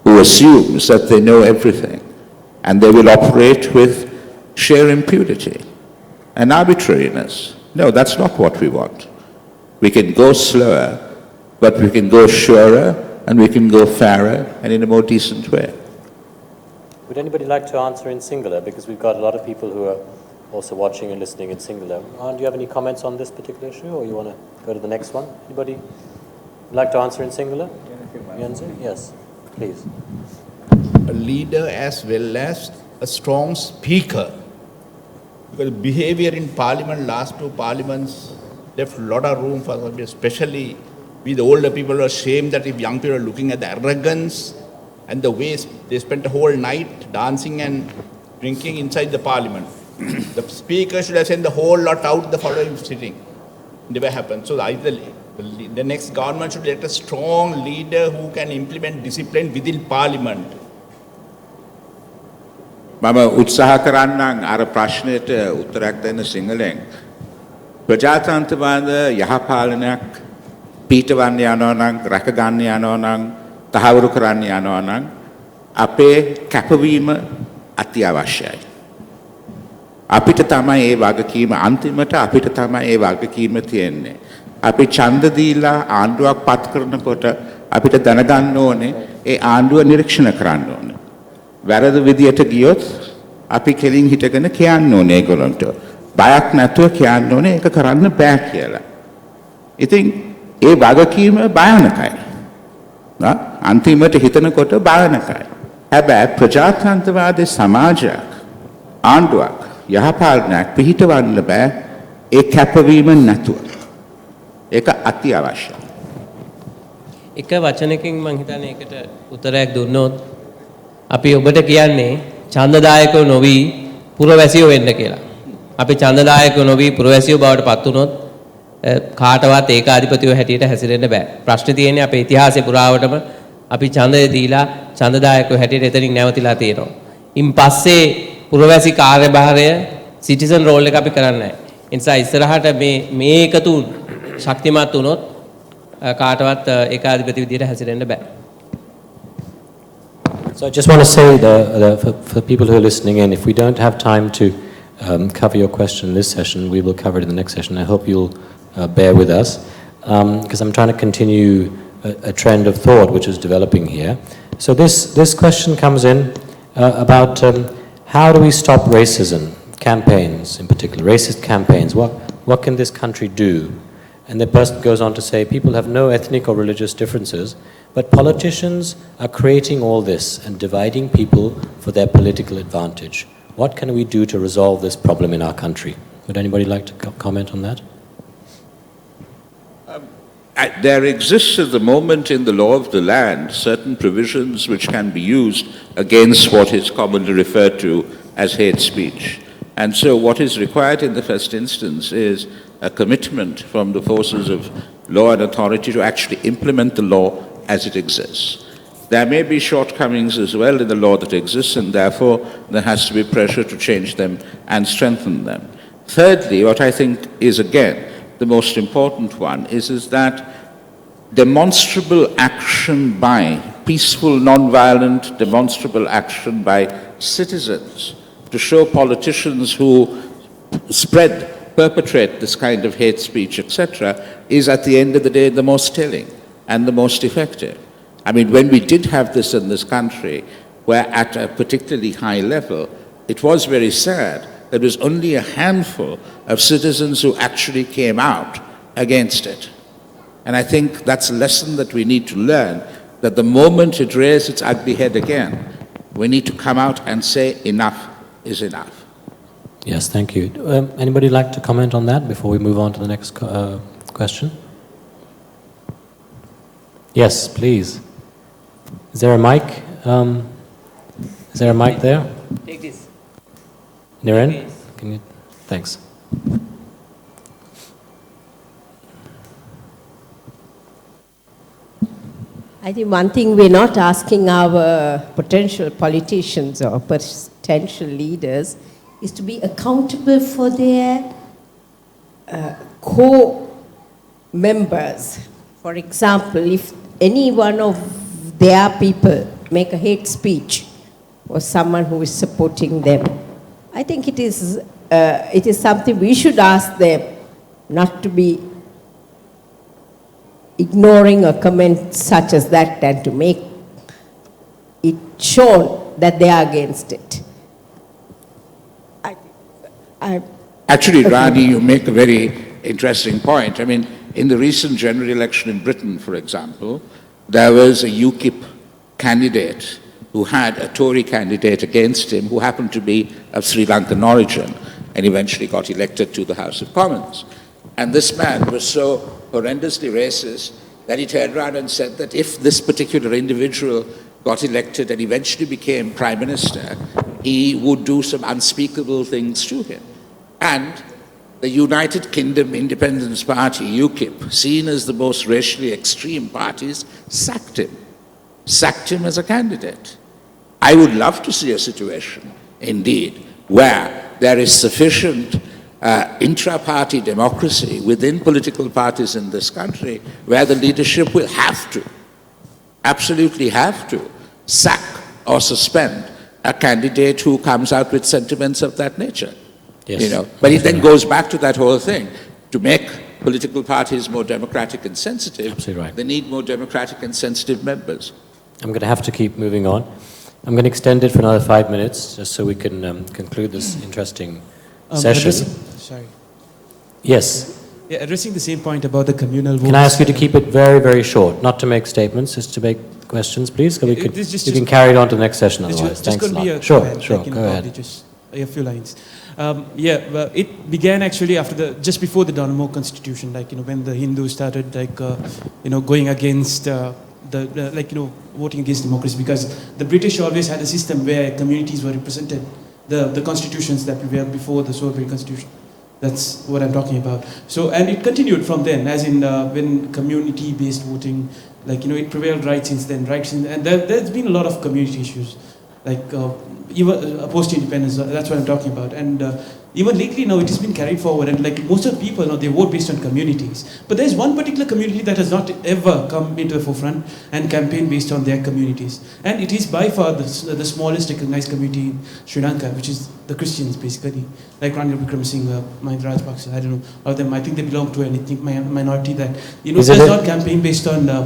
who assumes that they know everything, and they will operate with sheer impunity and arbitrariness. No, that's not what we want. We can go slower, but we can go surer, and we can go fairer, and in a more decent way. Would anybody like to answer in singular? Because we've got a lot of people who are also watching and listening in singular. Do you have any comments on this particular issue, or you want to go to the next one? Anybody like to answer in singular? Yes, please. A leader as well as a strong speaker. Because behavior in parliament, last two parliaments, left a lot of room for, especially with the older people who are ashamed that if young people are looking at the arrogance and the way they spent the whole night dancing and drinking inside the parliament. The speaker should have sent the whole lot out the following sitting. Never happened. So either the next government should let a strong leader who can implement discipline within parliament. මම උත්සාහ කරන්නම් අර ප්‍රශ්නෙට උත්තරයක් දෙන්න සිංහලෙන්. ප්‍රජාතන්ත්‍රවාද යහපාලනයක් පීඨවන්න යනවා නම් රැක ගන්න යනවා නම් තහවුරු කරන්න යනවා නම් අපේ කැපවීම අත්‍යවශ්‍යයි. අපිට තමයි ඒ වගකීම අන්තිමට අපිට තමයි ඒ වගකීම තියෙන්නේ. අපි ඡන්ද දීලා ආණ්ඩුවක් පත් කරනකොට අපිට දැනගන්න ඕනේ ඒ ආණ්ඩුව නිරීක්ෂණය කරන්න ඕනේ. වැරදි විදියට ගියොත් අපි කෙලින් හිටගෙන කියන්න ඕනේ ඒගොල්ලන්ට. බයක් නැතුව කියන්න ඕනේ ඒක කරන්න බෑ කියලා. ඉතින් ඒ වගකීම භයානකයි. අන්තිමට හිතනකොට භයානකයි. හැබැයි ප්‍රජාතන්ත්‍රවාදී සමාජයක් ආණ්ඩුවක් යහපාලනයක් පිහිටවන්න බෑ ඒ කැපවීම නැතුව. ඒක අත්‍යවශ්‍යයි. එක වචනකින් මම හිතන්නේ ඒකට උත්තරයක් දුන්නොත් අපි ඔබට කියන්නේ ඡන්දදායකව නොවි පුරවැසියෝ වෙන්න කියලා. අපි ඡන්දදායකව නොවි පුරවැසියෝ බවට පත් වුණොත් කාටවත් ඒකාධිපතියෝ හැටියට හැසිරෙන්න බෑ. ප්‍රශ්නේ තියෙන්නේ අපේ ඉතිහාසයේ පුරාවටම අපි ඡන්දය දීලා ඡන්දදායකව හැටියට එතනින් නැවතිලා තියෙනවා. ඉන් පස්සේ පුරවැසි කාර්යභාරය සිටිසන් රෝල් එක අපි කරන්නේ නැහැ. ඒ නිසා ඉස්සරහට මේ එකතු ශක්තිමත් වුණොත් කාටවත් ඒකාධිපති විදියට හැසිරෙන්න බෑ. So I just want to say for people who are listening in, if we don't have time to cover your question in this session, we will cover it in the next session. I hope you'll bear with us because I'm trying to continue a trend of thought which is developing here. So this question comes in about how do we stop racism campaigns, in particular racist campaigns? What can this country do? And the person goes on to say people have no ethnic or religious differences, but politicians are creating all this and dividing people for their political advantage. What can we do to resolve this problem in our country? Would anybody like to comment on that? There exists at the moment in the law of the land certain provisions which can be used against what is commonly referred to as hate speech. And so what is required in the first instance is a commitment from the forces of law and authority to actually implement the law as it exists. There may be shortcomings as well in the law that exists, and therefore there has to be pressure to change them and strengthen them. Thirdly, what I think is again the most important one is that demonstrable action by peaceful, non-violent, demonstrable action by citizens to show politicians who perpetrate this kind of hate speech, etc., is at the end of the day the most telling and the most effective. I mean, when we did have this in this country, where at a particularly high level, it was very sad. There was only a handful of citizens who actually came out against it. And I think that's a lesson that we need to learn, that the moment it raises its ugly head again, we need to come out and say enough is enough. Yes, thank you. Anybody like to comment on that before we move on to the next question? Yes, please. Is there a mic? Is there a mic there? Take this. Niren? Can you? Thanks. I think one thing we're not asking our potential politicians or potential leaders is to be accountable for their co-members. For example, if any one of their people make a hate speech or someone who is supporting them, I think it is something we should ask them not to be ignoring a comment such as that and to make it shown that they are against it. Actually, Rani, you make a very interesting point. I mean, in the recent general election in Britain, for example, there was a UKIP candidate who had a Tory candidate against him who happened to be of Sri Lankan origin and eventually got elected to the House of Commons. And this man was so horrendously racist that he turned around and said that if this particular individual got elected and eventually became Prime Minister, he would do some unspeakable things to him. And the United Kingdom Independence Party, UKIP, seen as the most racially extreme parties, sacked him as a candidate. I would love to see a situation, indeed, where there is sufficient intra-party democracy within political parties in this country where the leadership will have to, absolutely have to, sack or suspend a candidate who comes out with sentiments of that nature. Yes. You know, but it then goes back to that whole thing. To make political parties more democratic and sensitive, absolutely right, they need more democratic and sensitive members. I'm going to have to keep moving on. I'm going to extend it for another 5 minutes just so we can conclude this interesting session. Sorry. Yes. Yeah, addressing the same point about the communal votes. Can I ask you to keep it very, very short, not to make statements, just to make questions, please? We can carry it on to the next session otherwise. Thanks a lot. Sure, go ahead. Just a few lines. Well, it began actually after just before the Donmo Constitution, when the Hindus started going against voting against democracy, because the British always had a system where communities were represented, the constitutions that we had before the Soviet Constitution. That's what I'm talking about. So, and it continued from then, as in when community-based voting, it prevailed right since then, and there's been a lot of community issues, even post-independence, that's what I'm talking about. And even lately now it has been carried forward, and most of the people now, they vote based on communities. But there's one particular community that has not ever come into the forefront and campaign based on their communities. And it is by far the smallest recognized community in Sri Lanka, which is the Christians basically. Like Ranil Wickremesinghe, Mahinda Rajapaksa, I don't know, all of them, I think they belong to an ethnic minority that, does not campaign based on a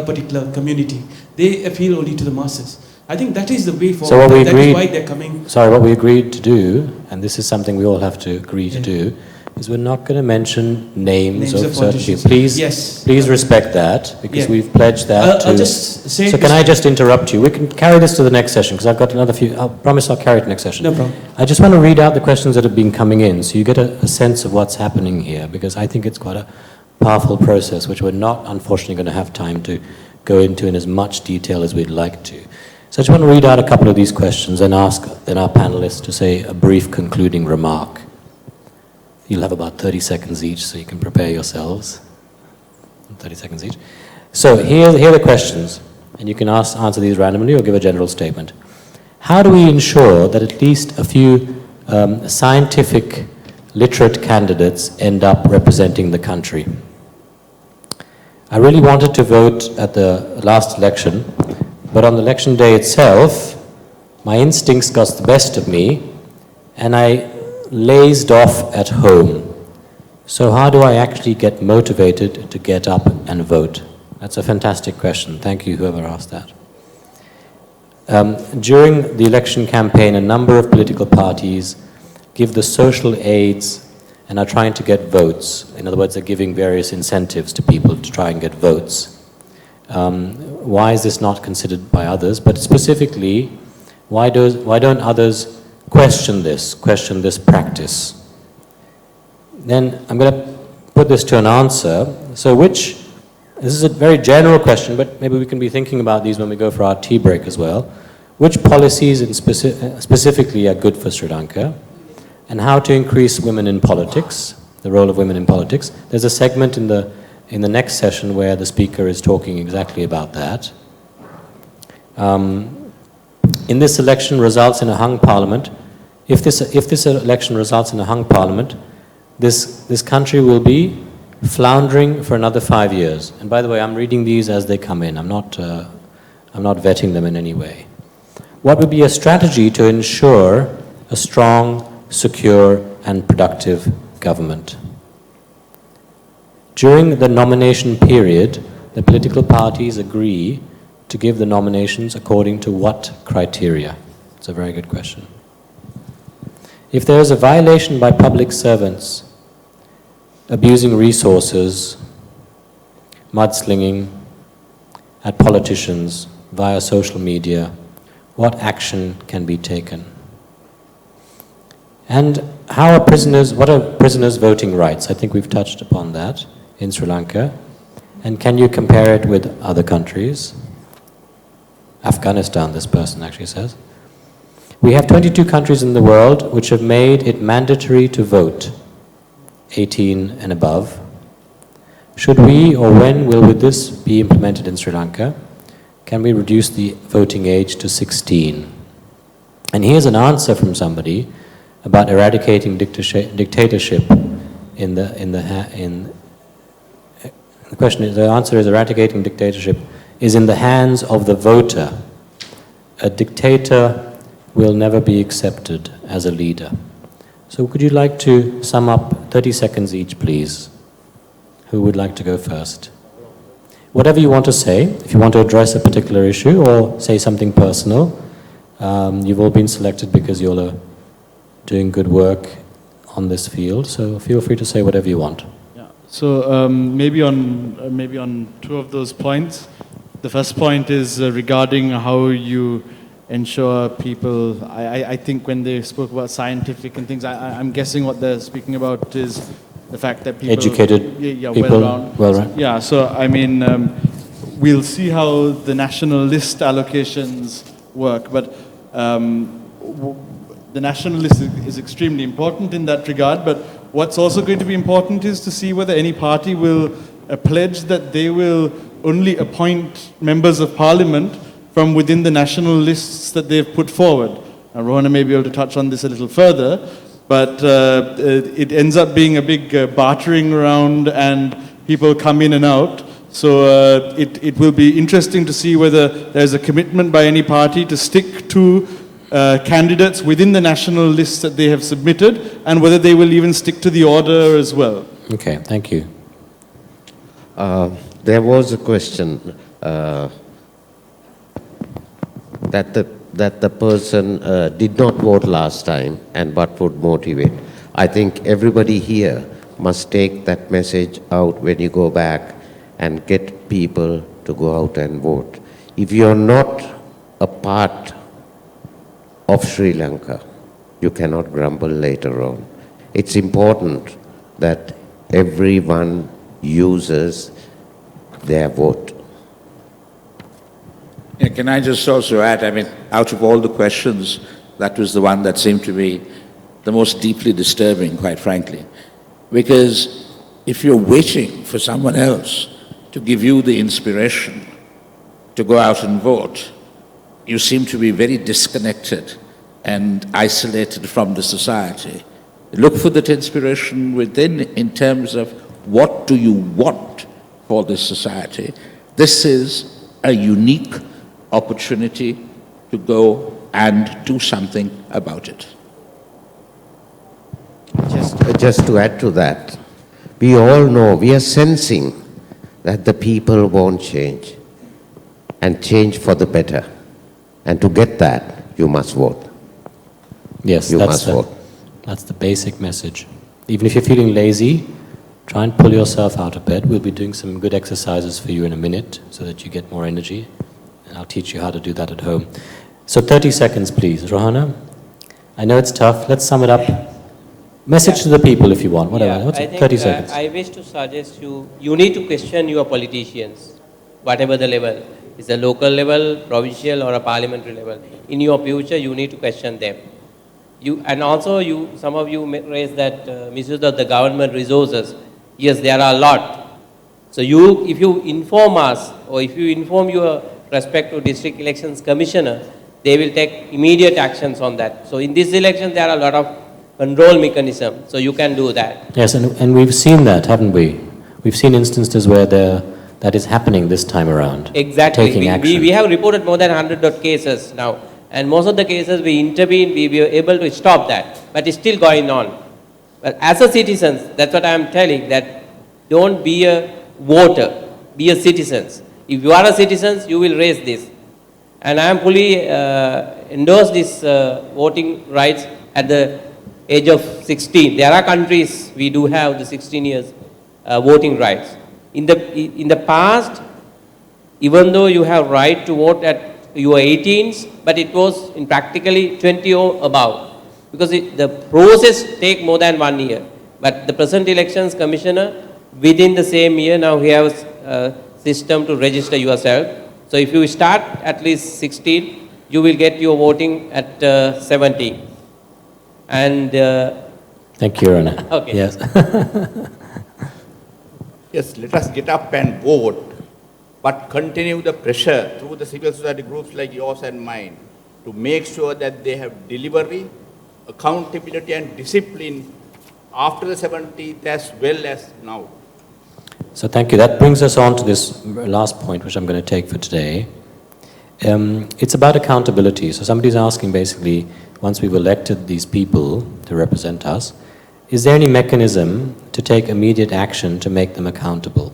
particular community. They appeal only to the masses. I think that is the way forward. So what we that agreed, is why they're coming. Sorry, what we agreed to do, and this is something we all have to agree to do, is we're not going to mention names of certain people. Please respect that, because we've pledged that to... So can I just interrupt you? We can carry this to the next session, because I've got another few... I promise I'll carry it to the next session. No problem. I just want to read out the questions that have been coming in, so you get a sense of what's happening here, because I think it's quite a powerful process, which we're not, unfortunately, going to have time to go into in as much detail as we'd like to. So I just want to read out a couple of these questions and ask then our panelists to say a brief concluding remark. You'll have about 30 seconds each, so you can prepare yourselves. 30 seconds each. So here are the questions, and you can answer these randomly or give a general statement. How do we ensure that at least a few scientific, literate candidates end up representing the country? I really wanted to vote at the last election, but on the election day itself, my instincts got the best of me, and I lazed off at home. So how do I actually get motivated to get up and vote? That's a fantastic question. Thank you, whoever asked that. During the election campaign, a number of political parties give the social aids and are trying to get votes. In other words, they're giving various incentives to people to try and get votes. Why is this not considered by others? But specifically, why don't others question this practice? Then I'm going to put this to an answer. So this is a very general question, but maybe we can be thinking about these when we go for our tea break as well. Which policies specifically are good for Sri Lanka? And how to increase women in politics, the role of women in politics. There's a segment in the next session where the speaker is talking exactly about that. In this election results in a hung parliament, if this election results in a hung parliament, this country will be floundering for another 5 years. And by the way, I'm reading these as they come in. I'm not vetting them in any way. What would be a strategy to ensure a strong, secure, and productive government? During the nomination period, the political parties agree to give the nominations according to what criteria? It's a very good question. If there is a violation by public servants, abusing resources, mudslinging at politicians via social media, what action can be taken? And what are prisoners' voting rights? I think we've touched upon that in Sri Lanka. And can you compare it with other countries? Afghanistan, this person actually says. We have 22 countries in the world which have made it mandatory to vote, 18 and above. Should we, or when will this be implemented in Sri Lanka? Can we reduce the voting age to 16? And here's an answer from somebody about eradicating dictatorship the question is, the answer is eradicating dictatorship is in the hands of the voter. A dictator will never be accepted as a leader. So could you like to sum up 30 seconds each, please? Who would like to go first? Whatever you want to say, if you want to address a particular issue or say something personal, you've all been selected because you're doing good work on this field, so feel free to say whatever you want. So maybe on two of those points. The first point is regarding how you ensure people, I think when they spoke about scientific and things, I'm guessing what they're speaking about is the fact that people... Educated people, well-rounded. Yeah, so I mean, we'll see how the national list allocations work, but the national list is extremely important in that regard, but what's also going to be important is to see whether any party will pledge that they will only appoint members of parliament from within the national lists that they've put forward. Now, Rohana may be able to touch on this a little further, but it ends up being a big bartering around and people come in and out. So it will be interesting to see whether there's a commitment by any party to stick to candidates within the national lists that they have submitted, and whether they will even stick to the order as well. Okay, thank you. There was a question that the person did not vote last time, and what would motivate. I think everybody here must take that message out when you go back and get people to go out and vote. If you're not a part of Sri Lanka, you cannot grumble later on. It's important that everyone uses their vote. Yeah, can I just also add, I mean, out of all the questions, that was the one that seemed to be the most deeply disturbing, quite frankly. Because if you're waiting for someone else to give you the inspiration to go out and vote, you seem to be very disconnected and isolated from the society. Look for that inspiration within in terms of what do you want for this society. This is a unique opportunity to go and do something about it. Just to add to that, we all know, we are sensing that the people won't change and change for the better. And to get that, you must vote. Yes, you must vote. That's the basic message. Even if you're feeling lazy, try and pull yourself out of bed. We'll be doing some good exercises for you in a minute so that you get more energy. And I'll teach you how to do that at home. So 30 seconds, please. Rohana, I know it's tough. Let's sum it up. Message to the people if you want, whatever. Yeah, What's I it? think, 30 seconds. I wish to suggest you need to question your politicians, whatever the level. It's a local level, provincial or a parliamentary level. In your future, you need to question them. And also, some of you raised that misuse of the government resources. Yes, there are a lot. So if you inform us, or if you inform your respective district elections commissioner, they will take immediate actions on that. So in this election, there are a lot of control mechanisms, so you can do that. Yes, and we've seen that, haven't we? We've seen instances where that is happening this time around. Exactly. Taking action. We have reported more than 100 cases now. And most of the cases we intervened, we were able to stop that. But it's still going on. But as a citizen, that's what I'm telling, that don't be a voter, be a citizen. If you are a citizen, you will raise this. And I am fully endorse this voting rights at the age of 16. There are countries we do have the 16 years voting rights. In the past, even though you have right to vote at your 18s, but it was in practically 20 or above, because the process take more than 1 year. But the present elections commissioner, within the same year, now he has a system to register yourself. So if you start at least 16, you will get your voting at 17. And thank you, Rana. Okay. Yes. Yes, let us get up and vote, but continue the pressure through the civil society groups like yours and mine to make sure that they have delivery, accountability and discipline after the 17th as well as now. So thank you. That brings us on to this last point, which I'm going to take for today. It's about accountability. So somebody's asking basically, once we've elected these people to represent us, is there any mechanism to take immediate action to make them accountable?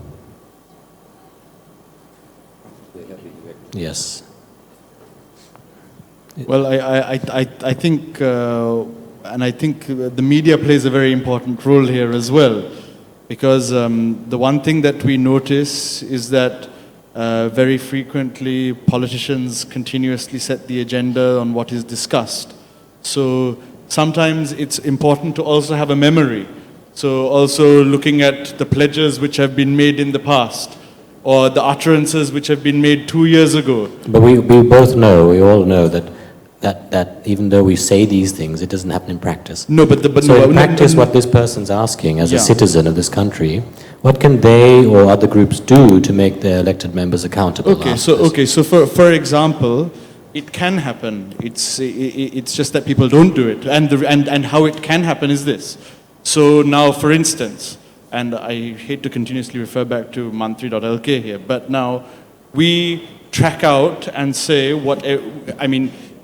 Yes. Well, I think, and I think the media plays a very important role here as well, because the one thing that we notice is that very frequently politicians continuously set the agenda on what is discussed. So sometimes it's important to also have a memory. So also looking at the pledges which have been made in the past, or the utterances which have been made 2 years ago. But we both know, we all know that even though we say these things, it doesn't happen in practice. No, but so in practice, what this person's asking as a citizen of this country, what can they or other groups do to make their elected members accountable? Okay, so for example, it can happen. It's just that people don't do it, and how it can happen is this. So now, for instance, and I hate to continuously refer back to mantri.lk here, but now we track out and say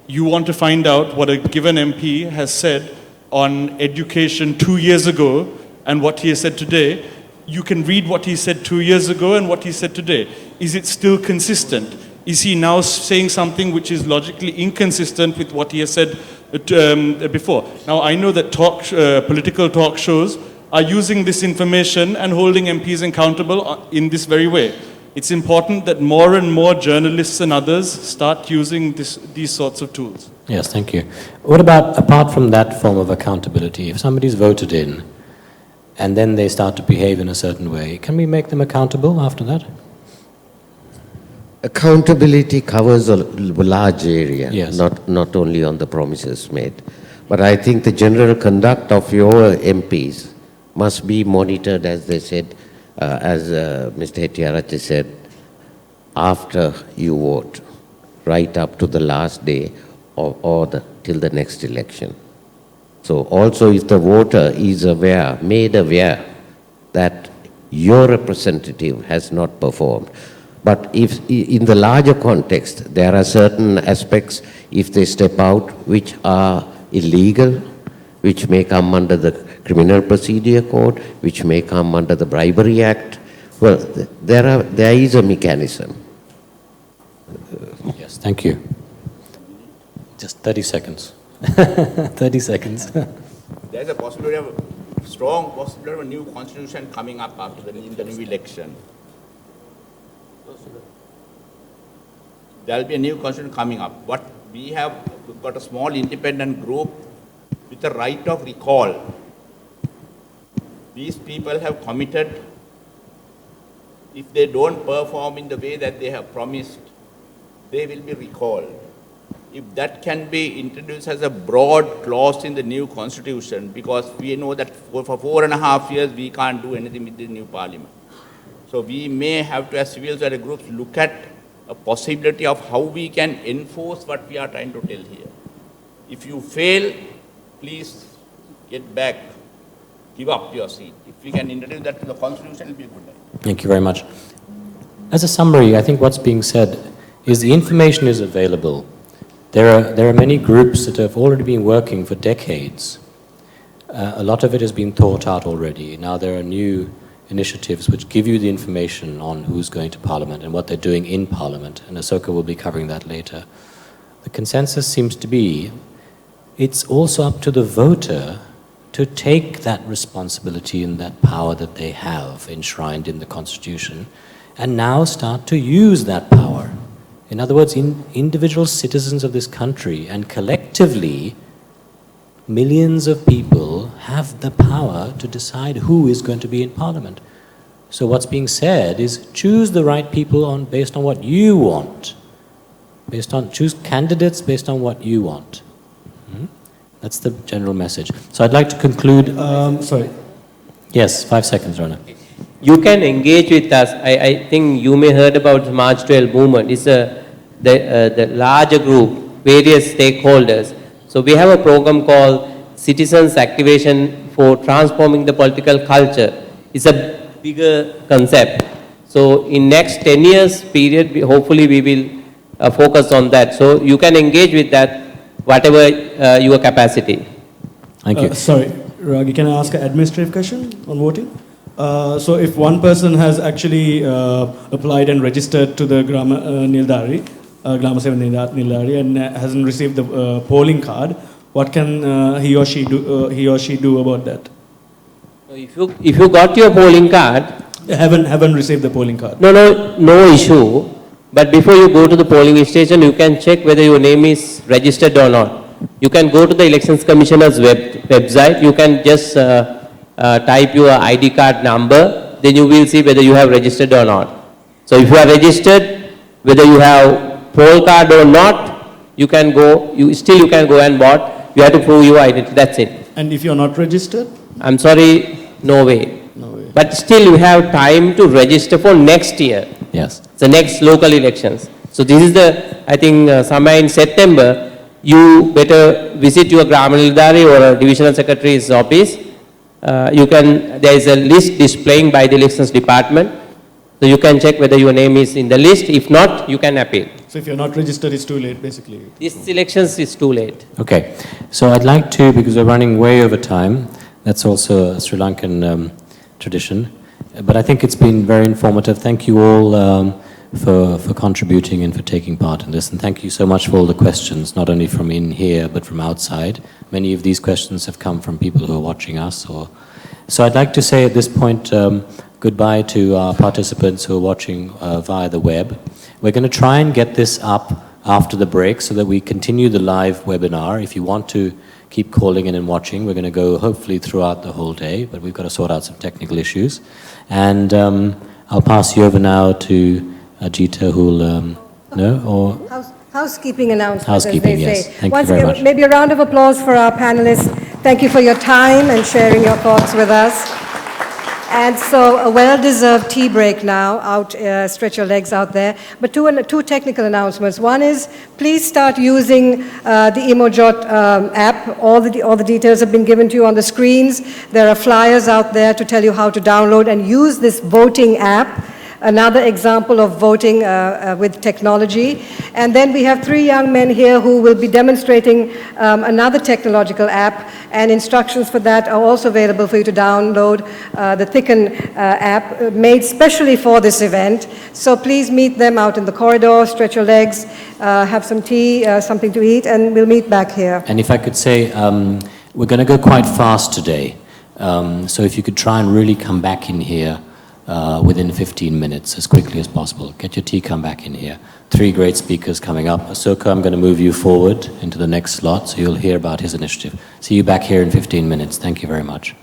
you want to find out what a given MP has said on education 2 years ago and what he has said today. You can read what he said 2 years ago and what he said today. Is it still consistent? Is he now saying something which is logically inconsistent with what he has said before? Now, I know that political talk shows are using this information and holding MPs accountable in this very way. It's important that more and more journalists and others start using these sorts of tools. Yes, thank you. What about, apart from that form of accountability, if somebody's voted in and then they start to behave in a certain way, can we make them accountable after that? Accountability covers a large area, yes. not only on the promises made. But I think the general conduct of your MPs must be monitored, as they said, as Mr. Hettiarachchi said, after you vote, right up to the last day or till the next election. So also if the voter is made aware that your representative has not performed, but if in the larger context there are certain aspects, if they step out, which are illegal, which may come under the Criminal Procedure Code, which may come under the Bribery Act, well, there is a mechanism. Yes, thank you. Just 30 seconds. 30 seconds. There's a possibility of strong possibility of a new constitution coming up after in the new election. There will be a new constitution coming up. What we've got a small independent group with the right of recall. These people have committed, if they don't perform in the way that they have promised, they will be recalled. If that can be introduced as a broad clause in the new constitution, because we know that for 4.5 years we can't do anything with the new parliament. So we may have to, as civil society groups, look at a possibility of how we can enforce what we are trying to tell here. If you fail, please get back, give up your seat. If we can introduce that to the constitution, it will be a good idea. Thank you very much. As a summary, I think what's being said is the information is available. There are many groups that have already been working for decades. A lot of it has been thought out already. Now there are new initiatives which give you the information on who's going to Parliament and what they're doing in Parliament, and Asoka will be covering that later. The consensus seems to be it's also up to the voter to take that responsibility and that power that they have enshrined in the Constitution and now start to use that power. In other words, individual citizens of this country and collectively millions of people have the power to decide who is going to be in Parliament. So what's being said is choose the right people based on what you want. Choose candidates based on what you want. That's the general message. So I'd like to conclude. Sorry. Yes, 5 seconds, Rana. You can engage with us. I think you may heard about the March 12 movement. It's the larger group, various stakeholders. So we have a program called Citizens Activation for Transforming the Political Culture. It's a bigger concept. So in next 10 years period, hopefully we will focus on that. So you can engage with that, whatever your capacity. Thank you. Sorry, Ragi, can I ask an administrative question on voting? So if one person has actually applied and registered to the Grama Nildari, Grama Seva Nildari, and hasn't received the polling card, what can he or she do about that? If you got your polling card, haven't received the polling card. No issue. But before you go to the polling station, you can check whether your name is registered or not. You can go to the Elections Commissioner's website. You can just type your ID card number. Then you will see whether you have registered or not. So if you are registered, whether you have poll card or not, you can go. You can go and vote. You have to prove your identity. That's it. And if you are not registered? I'm sorry, no way. But still you have time to register for next year. Yes. The next local elections. So this is I think somewhere in September, you better visit your Grama Nildari or a divisional secretary's office. There is a list displaying by the elections department. So you can check whether your name is in the list. If not, you can appeal. So if you're not registered, it's too late, basically. This elections is too late. Okay. So I'd like to, because we're running way over time, that's also a Sri Lankan tradition. But I think it's been very informative. Thank you all for contributing and for taking part in this. And thank you so much for all the questions, not only from in here, but from outside. Many of these questions have come from people who are watching us. So I'd like to say at this point goodbye to our participants who are watching via the web. We're going to try and get this up after the break so that we continue the live webinar. If you want to keep calling in and watching, we're going to go hopefully throughout the whole day, but we've got to sort out some technical issues. And I'll pass you over now to Ajita, who'll Housekeeping announcements, Housekeeping, as they yes. say. Thank Once you very again, much. maybe a round of applause for our panelists. Thank you for your time and sharing your thoughts with us. And so a well-deserved tea break now. Stretch your legs out there. But two technical announcements. One is, please start using the Emojot app. All the details have been given to you on the screens. There are flyers out there to tell you how to download and use this voting app. Another example of voting with technology. And then we have 3 young men here who will be demonstrating another technological app, and instructions for that are also available for you to download, the Thicken app, made specially for this event. So please meet them out in the corridor, stretch your legs, have some tea, something to eat, and we'll meet back here. And if I could say, we're going to go quite fast today. So if you could try and really come back in here within 15 minutes, as quickly as possible. Get your tea, come back in here. 3 great speakers coming up. Asoka, I'm going to move you forward into the next slot, so you'll hear about his initiative. See you back here in 15 minutes. Thank you very much.